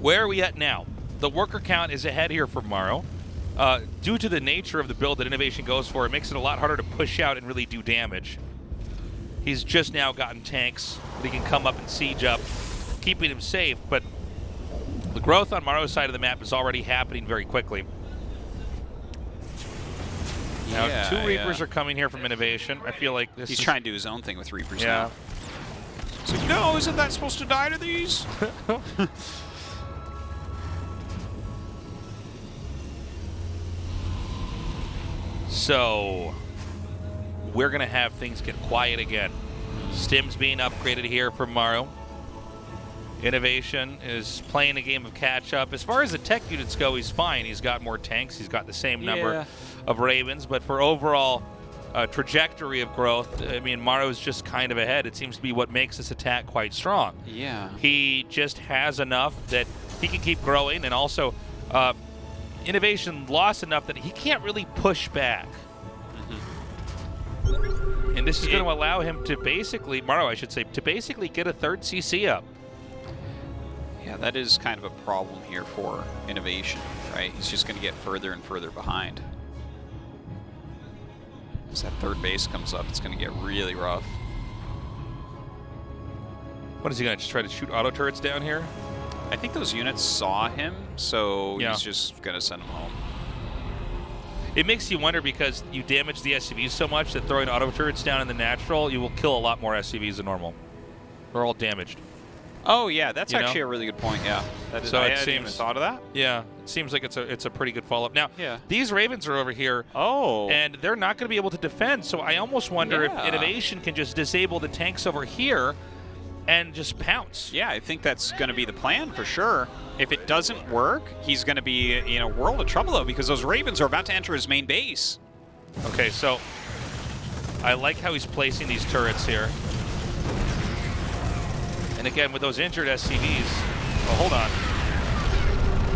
where are we at now? The worker count is ahead here for Maru. Due to the nature of the build that INnoVation goes for, it makes it a lot harder to push out and really do damage. He's just now gotten tanks that he can come up and siege up, keeping him safe, but the growth on Maru's side of the map is already happening very quickly. Now, 2 Reapers are coming here from INnoVation. I feel like this He's trying to do his own thing with Reapers yeah. now. It's like, no, isn't that supposed to die to these? So, we're going to have things get quiet again. Stim's being upgraded here for Maru. INnoVation is playing a game of catch-up. As far as the tech units go, he's fine. He's got more tanks. He's got the same number of Ravens. But for overall trajectory of growth, I mean, Maru's just kind of ahead. It seems to be what makes this attack quite strong. Yeah. He just has enough that he can keep growing, and also INnoVation lost enough that he can't really push back. And this is going to allow him to basically, Maru, I should say, to basically get a 3rd CC up. Yeah, that is kind of a problem here for INnoVation, right? He's just going to get further and further behind. As that 3rd base comes up, it's going to get really rough. What is he going to just try to shoot auto turrets down here? I think those units saw him, so Yeah. he's just going to send them home. It makes you wonder, because you damage the SCVs so much that throwing auto turrets down in the natural, you will kill a lot more SCVs than normal. They're all damaged. Oh, yeah, that's You actually know? a really good point, yeah. That is, So I it hadn't even seems- thought of that. Yeah, it seems like it's a pretty good follow-up. Now, Yeah. these Ravens are over here, Oh. and they're not going to be able to defend, so I almost wonder if Yeah. INnoVation can just disable the tanks over here and just pounce. Yeah, I think that's going to be the plan for sure. If it doesn't work, he's going to be in a world of trouble, though, because those Ravens are about to enter his main base. Okay, so I like how he's placing these turrets here. And again, with those injured SCVs. Oh, hold on.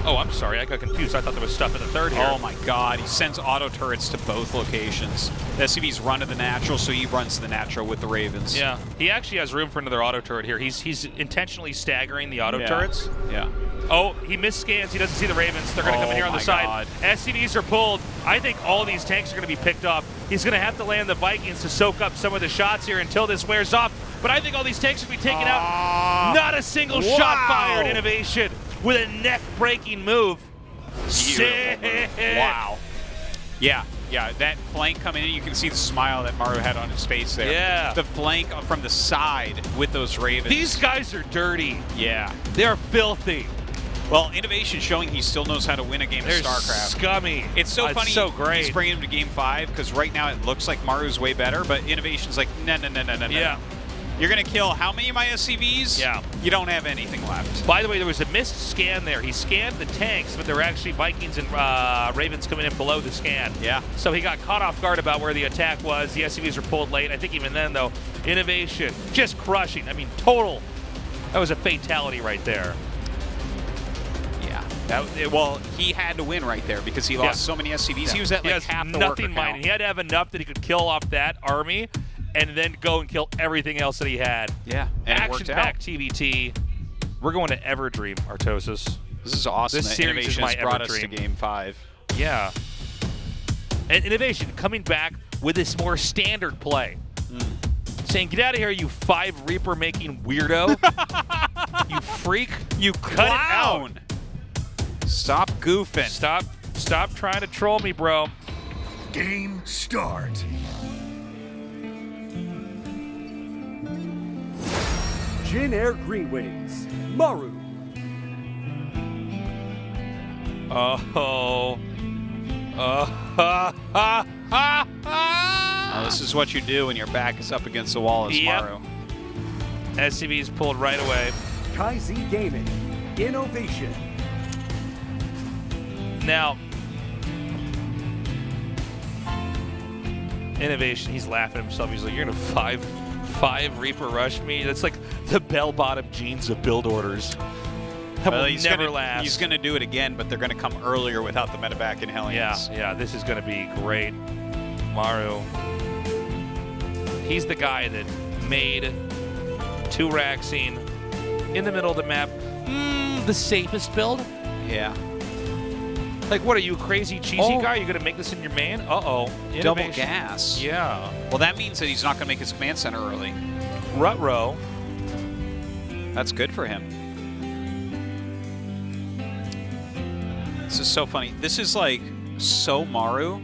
Oh, I'm sorry. I got confused. I thought there was stuff in the 3rd here. Oh my god, he sends auto turrets to both locations. The SCVs run to the natural, so he runs to the natural with the Ravens. Yeah, he actually has room for another auto turret here. He's intentionally staggering the auto turrets. Yeah. Oh, he misscans. He doesn't see the Ravens. They're going to come in here on the side. God. SCVs are pulled. I think all these tanks are going to be picked off. He's going to have to land the Vikings to soak up some of the shots here until this wears off. But I think all these tanks are going to be taken out. Not a single shot fired. INnoVation with a neck-breaking move. Sick. Wow. Yeah, that flank coming in, you can see the smile that Maru had on his face there. Yeah. The flank from the side with those Ravens. These guys are dirty. Yeah. They're filthy. Well, INnoVation showing he still knows how to win a game They're of StarCraft. scummy. It's so funny. So great. He's bringing him to Game 5 because right now it looks like Maru's way better, but INnoVation's like, no. Yeah. You're going to kill how many of my SCVs? Yeah. You don't have anything left. By the way, there was a missed scan there. He scanned the tanks, but there were actually Vikings and Ravens coming in below the scan. Yeah. So he got caught off guard about where the attack was. The SCVs were pulled late. I think even then, though, INnoVation just crushing. I mean, total. That was a fatality right there. Yeah. Well, he had to win right there because he lost so many SCVs. Yeah. He was at like half the worker nothing mining. count. He had to have enough that he could kill off that army and then go and kill everything else that he had. Yeah, and it worked out. Action-packed TVT. We're going to Everdream, Artosis. This is awesome. This that series is INnoVation my has brought us to Everdream. Game 5. Yeah. And INnoVation coming back with this more standard play. Saying, get out of here, you 5 Reaper making weirdo. You freak. You Cut it out. clown. Stop goofing. Stop trying to troll me, bro. Game start. Jin Air Green Wings. Maru. Oh. Now, this is what you do when your back is up against the wall as Yep. Maru. SCV's pulled right away. Kai Z Gaming. INnoVation. Now, INnoVation, he's laughing at himself. He's like, you're going to five Reaper rush me? That's like the bell-bottom jeans of build orders. That will never last. He's going to do it again, but they're going to come earlier without the medevac and Hellions. Yeah, this is going to be great. Maru. He's the guy that made 2 Raxine in the middle of the map the safest build. Yeah. Like, what are you, a crazy cheesy guy? You're going to make this in your main? Uh-oh. Double INnoVation. gas. Yeah. Well, that means that he's not going to make his command center early. Rut-row. That's good for him. This is so funny. This is like so Maru.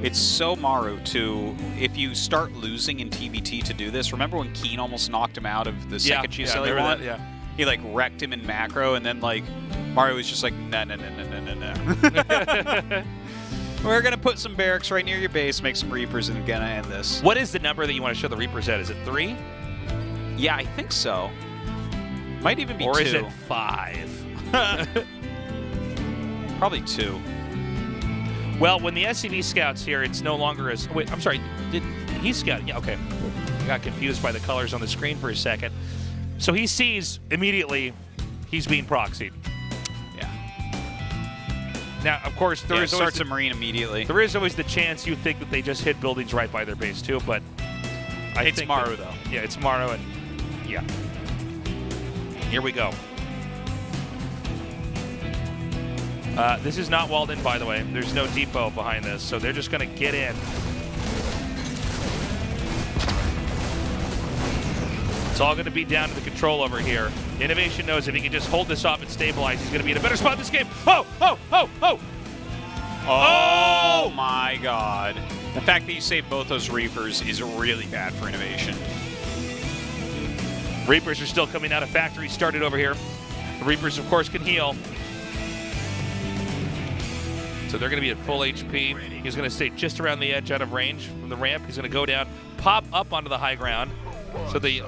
It's so Maru to, if you start losing in TVT to do this, remember when Keen almost knocked him out of the second GSL he won? Yeah. He like wrecked him in macro, and then like Maru was just like, no. We're gonna put some barracks right near your base, make some Reapers, and gonna end this. What is the number that you want to show the Reapers at? Is it 3? Yeah, I think so. Might even be 2. Or is it 5? Probably 2. Well, when the SCV scouts here, it's no longer as... Wait, I'm sorry. Did he scout? Yeah, okay. I got confused by the colors on the screen for a second. So he sees immediately he's being proxied. Yeah. Now, of course, there is starts a Marine immediately. There is always the chance you think that they just hit buildings right by their base, too, but... It's Maru, though. Yeah, it's Maru, and... Yeah. Here we go. This is not walled in, by the way. There's no depot behind this, so they're just going to get in. It's all going to be down to the control over here. INnoVation knows if he can just hold this off and stabilize, he's going to be in a better spot in this game. Oh! Oh my god. The fact that you saved both those Reapers is really bad for INnoVation. Reapers are still coming out of factory started over here. The Reapers, of course, can heal. So they're going to be at full HP. He's going to stay just around the edge out of range from the ramp. He's going to go down, pop up onto the high ground. So the...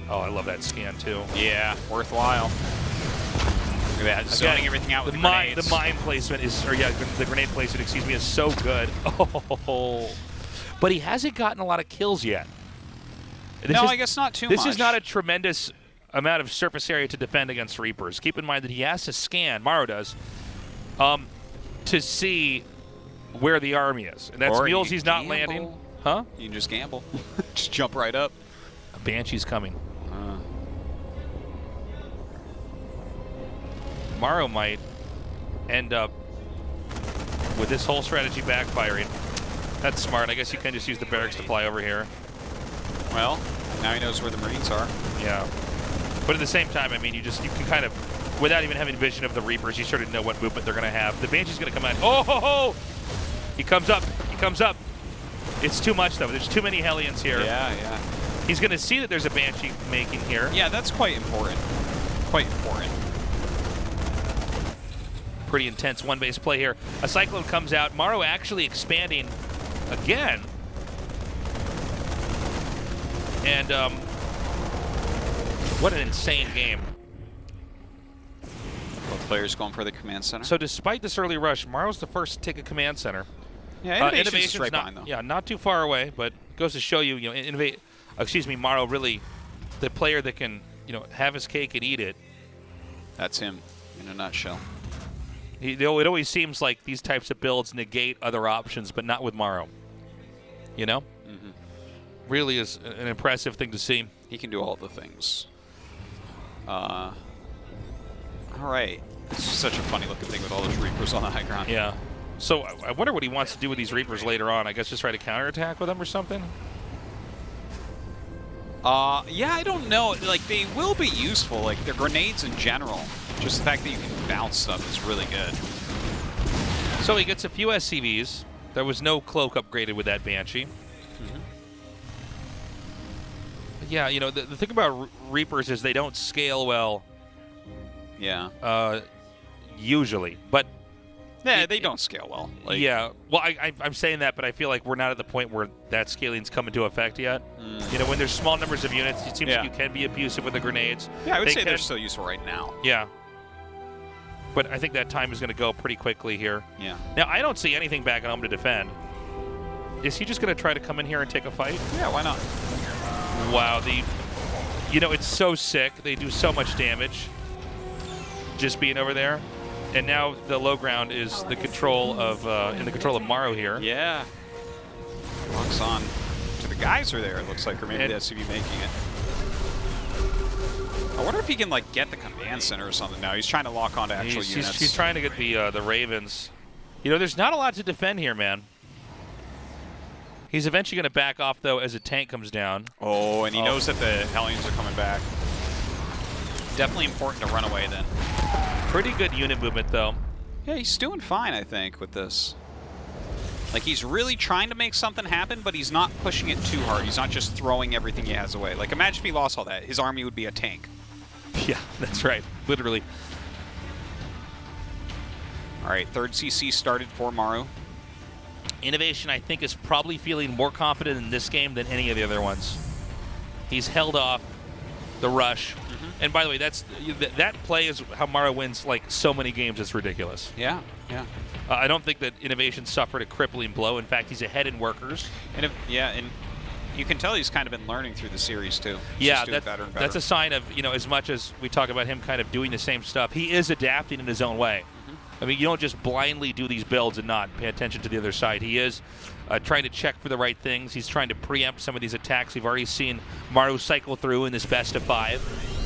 Oh, I love that scan, too. Yeah, worthwhile. Look at that, zoning everything out with the grenades. The mine placement is... Or, yeah, the grenade placement, excuse me, is so good. Oh. But he hasn't gotten a lot of kills yet. I guess not too much. This is not a tremendous amount of surface area to defend against Reapers. Keep in mind that he has to scan, Maru does, to see where the army is. And that's mules he's not landing. Huh? You can just gamble. Just jump right up. A Banshee's coming. Maru might end up with this whole strategy backfiring. That's smart. I guess you can just use the barracks to fly over here. Well, now he knows where the Marines are. Yeah. But at the same time, I mean, you can kind of, without even having vision of the Reapers, you sort of know what movement they're going to have. The Banshee's going to come out. Oh! He comes up. He comes up. It's too much, though. There's too many Hellions here. Yeah. He's going to see that there's a Banshee making here. Yeah, that's quite important. Quite important. Pretty intense one-base play here. A Cyclone comes out. Maru actually expanding again. And what an insane game. Both players going for the command center. So despite this early rush, Maru's the first to take a command center. Yeah, INnoVation's right behind, though. Yeah, not too far away, but goes to show you, Maru really the player that can, have his cake and eat it. That's him in a nutshell. It always seems like these types of builds negate other options, but not with Maru. Mm-hmm. Really is an impressive thing to see. He can do all the things. All right. It's such a funny looking thing with all those Reapers on the high ground. Yeah. So I wonder what he wants to do with these Reapers later on. I guess just try to counterattack with them or something? Yeah, I don't know. Like, they will be useful. Like, they're grenades in general. Just the fact that you can bounce stuff is really good. So he gets a few SCVs. There was no cloak upgraded with that Banshee. Mm-hmm. Yeah, the thing about Reapers is they don't scale well. Yeah. Usually, but yeah, they don't scale well. Like, yeah. Well, I'm saying that, but I feel like we're not at the point where that scaling's come into effect yet. When there's small numbers of units, it seems like you can be abusive with the grenades. Yeah, I would say they're still useful right now. Yeah. But I think that time is going to go pretty quickly here. Yeah. Now, I don't see anything back at home to defend. Is he just going to try to come in here and take a fight? Yeah, why not? Wow, it's so sick. They do so much damage just being over there. And now the low ground is the control of in the control of Maru here. Yeah. Locks on to the geyser there, it looks like, or maybe the SCV making it. I wonder if he can get the command center or something now. He's trying to lock onto actual units. He's trying to get the Ravens. There's not a lot to defend here, man. He's eventually going to back off, though, as a tank comes down. Oh, and he knows that the Hellions are coming back. Definitely important to run away then. Pretty good unit movement, though. Yeah, he's doing fine, I think, with this. Like, he's really trying to make something happen, but he's not pushing it too hard. He's not just throwing everything he has away. Like, imagine if he lost all that. His army would be a tank. Yeah, that's right. Literally. All right, third CC started for Maru. INnoVation, I think, is probably feeling more confident in this game than any of the other ones. He's held off the rush. And by the way, that play is how Maru wins like so many games. It's ridiculous. Yeah, yeah. I don't think that INnoVation suffered a crippling blow. In fact, he's ahead in workers. And and you can tell he's kind of been learning through the series too. He's yeah, just doing better and better. That's a sign of, you know, as much as we talk about him kind of doing the same stuff, he is adapting in his own way. I mean, you don't just blindly do these builds and not pay attention to the other side. He is trying to check for the right things. He's trying to preempt some of these attacks. We've already seen Maru cycle through in this best of 5.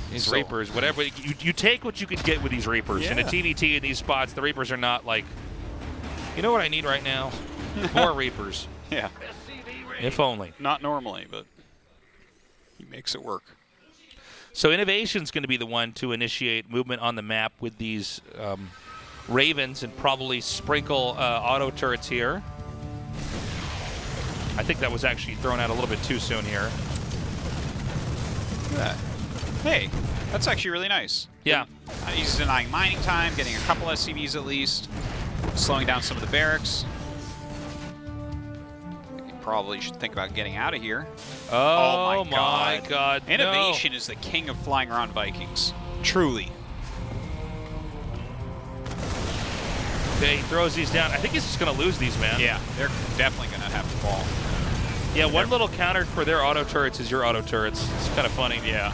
These Reapers, whatever. You take what you can get with these Reapers. Yeah. In a TVT in these spots, the Reapers are not like, you know what I need right now? 4 Reapers. Yeah. If only. Not normally, but he makes it work. So INnoVation's going to be the one to initiate movement on the map with these Ravens and probably sprinkle auto turrets here. I think that was actually thrown out a little bit too soon here. Look at that. Hey, that's actually really nice. Yeah. He's denying mining time, getting a couple SCVs at least, slowing down some of the barracks. You probably should think about getting out of here. Oh my God. INnoVation is the king of flying around Vikings. Truly. Okay, he throws these down. I think he's just going to lose these, man. Yeah, they're definitely going to have to fall. Yeah, one little counter for their auto turrets is your auto turrets. It's kind of funny. Yeah.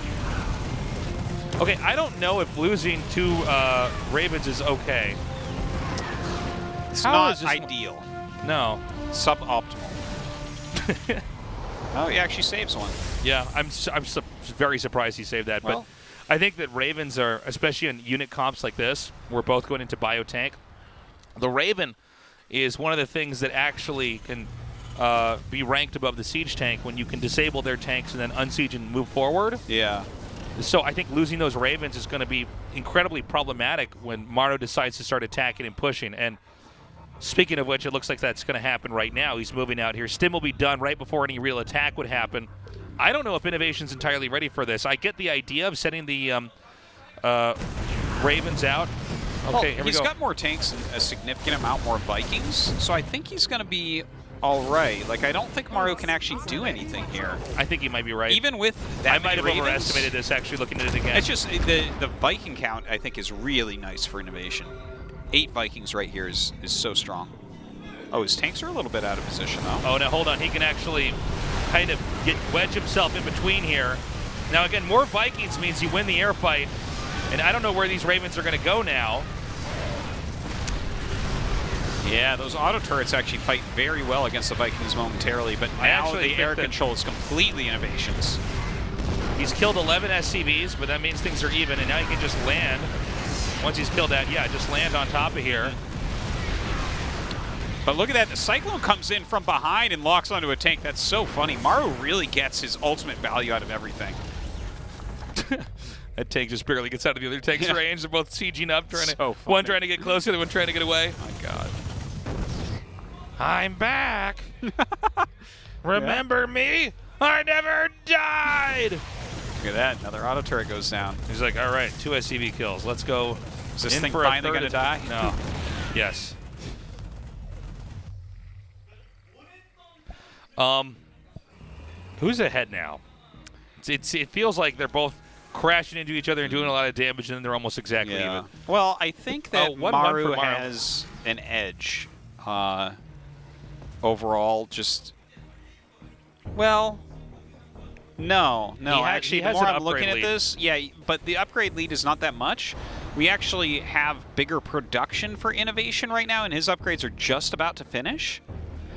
Okay, I don't know if losing 2 Ravens is okay. It's How not is this ideal. No. Suboptimal. Oh, he actually saves one. Yeah, I'm very surprised he saved that. Well, but I think that Ravens are, especially in unit comps like this, we're both going into biotank. The Raven is one of the things that actually can be ranked above the siege tank when you can disable their tanks and then unsiege and move forward. yeah. So I think losing those Ravens is going to be incredibly problematic when Maru decides to start attacking and pushing. And speaking of which, it looks like that's going to happen right now. He's moving out here. Stim will be done right before any real attack would happen. I don't know if INnoVation's entirely ready for this. I get the idea of sending the Ravens out. Okay, well, here we go. He's got more tanks and a significant amount more Vikings, so I think he's going to be all right. Like, I don't think Maru can actually do anything here. I think he might be right. Even with that I might have many Ravens, overestimated this, actually, looking at it again. It's just the Viking count, I think, is really nice for INnoVation. 8 Vikings right here is so strong. Oh, his tanks are a little bit out of position, though. Oh, now hold on. He can actually kind of wedge himself in between here. Now, again, more Vikings means you win the air fight. And I don't know where these Ravens are going to go now. Yeah, those auto turrets actually fight very well against the Vikings momentarily, but now the air control is completely INnoVation's. He's killed 11 SCVs, but that means things are even, and now he can just land. Once he's killed that, yeah, just land on top of here. But look at that, the Cyclone comes in from behind and locks onto a tank. That's so funny. Maru really gets his ultimate value out of everything. That tank just barely gets out of the other tank's range. They're both sieging up, So one trying to get closer, the other one trying to get away. Oh my God. I'm back. Remember me? I never died. Look at that, another auto turret goes down. He's like, all right, 2 SCV kills. Let's go. Is this in thing for finally a going to die? No. Yes. Who's ahead now? It feels like they're both crashing into each other and doing a lot of damage, and then they're almost exactly even. Well, I think that Maru for Maru has an edge overall. Just well, no. Actually, the more I'm looking at this, yeah, but the upgrade lead is not that much. We actually have bigger production for INnoVation right now, and his upgrades are just about to finish.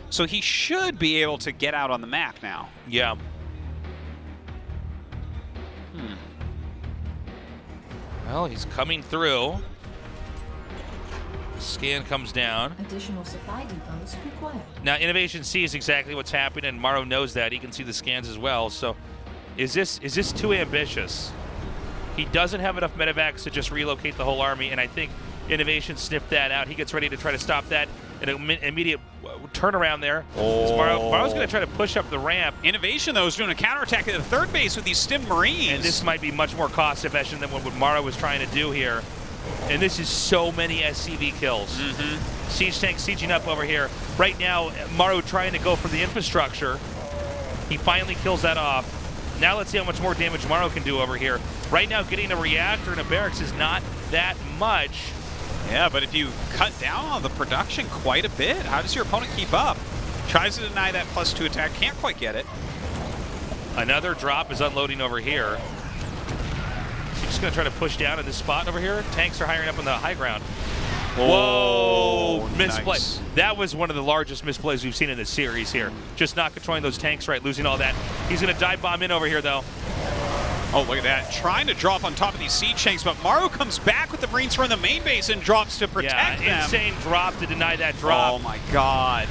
So he should be able to get out on the map now. Yeah. Well, he's coming through. Scan comes down. Additional supply depots required. Now, INnoVation sees exactly what's happening, and Maru knows that. He can see the scans as well. So, is this too ambitious? He doesn't have enough medevacs to just relocate the whole army, and I think INnoVation sniffed that out. He gets ready to try to stop that. An immediate turnaround there. Maru's going to try to push up the ramp. INnoVation, though, is doing a counterattack at the third base with these stim Marines. And this might be much more cost-efficient than what Maru was trying to do here. And this is so many SCV kills. Siege tank sieging up over here. Right now, Maru trying to go for the infrastructure. He finally kills that off. Now let's see how much more damage Maru can do over here. Right now, getting a reactor and a barracks is not that much. Yeah, but if you cut down on the production quite a bit, how does your opponent keep up? Tries to deny that +2 attack, can't quite get it. Another drop is unloading over here. He's just going to try to push down in this spot over here. Tanks are hiring up on the high ground. Whoa! Misplay. Nice. That was one of the largest misplays we've seen in this series here. Just not controlling those tanks right, losing all that. He's going to dive bomb in over here, though. Oh, look at that. Trying to drop on top of these siege tanks, but Maru comes back with the Marines from the main base and drops to protect them. Insane drop to deny that drop. Oh, my God.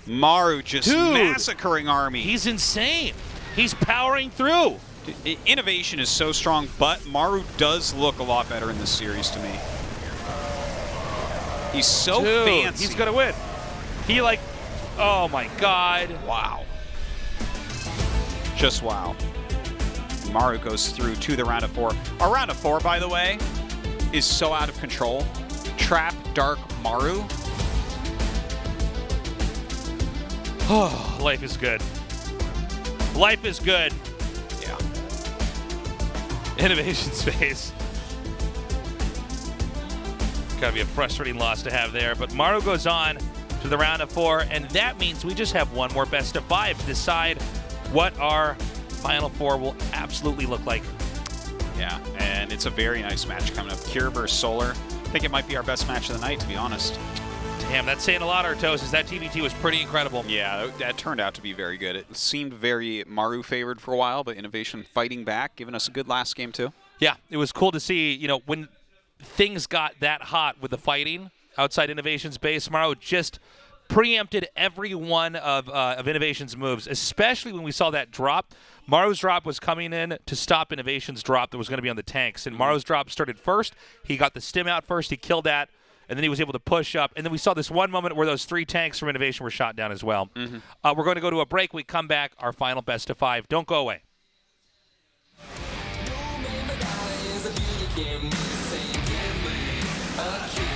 Maru just massacring army. He's insane. He's powering through. INnoVation is so strong, but Maru does look a lot better in this series to me. He's so fancy. He's going to win. He oh, my God. Wow. Just wow. Maru goes through to the round of 4. Our round of 4, by the way, is so out of control. Trap, Dark, Maru. Oh, life is good. Life is good. Yeah. INnoVation space. Gotta be a frustrating loss to have there, but Maru goes on to the round of 4, and that means we just have one more best of 5 to decide what our Final 4 will absolutely look like. Yeah, and it's a very nice match coming up. Cure versus Solar. I think it might be our best match of the night, to be honest. Damn, that's saying a lot, Artos, as that TBT was pretty incredible. Yeah, that turned out to be very good. It seemed very Maru favored for a while, but INnoVation fighting back, giving us a good last game, too. Yeah, it was cool to see, when things got that hot with the fighting outside INnoVation's base, Maru just preempted every one of INnoVation's moves, especially when we saw that drop. Maru's drop was coming in to stop INnoVation's drop that was going to be on the tanks, and Maru's drop started first. He got the stim out first. He killed that, and then he was able to push up. And then we saw this one moment where those 3 tanks from INnoVation were shot down as well. We're going to go to a break. We come back, our final best of 5. Don't go away. Give me a kiss.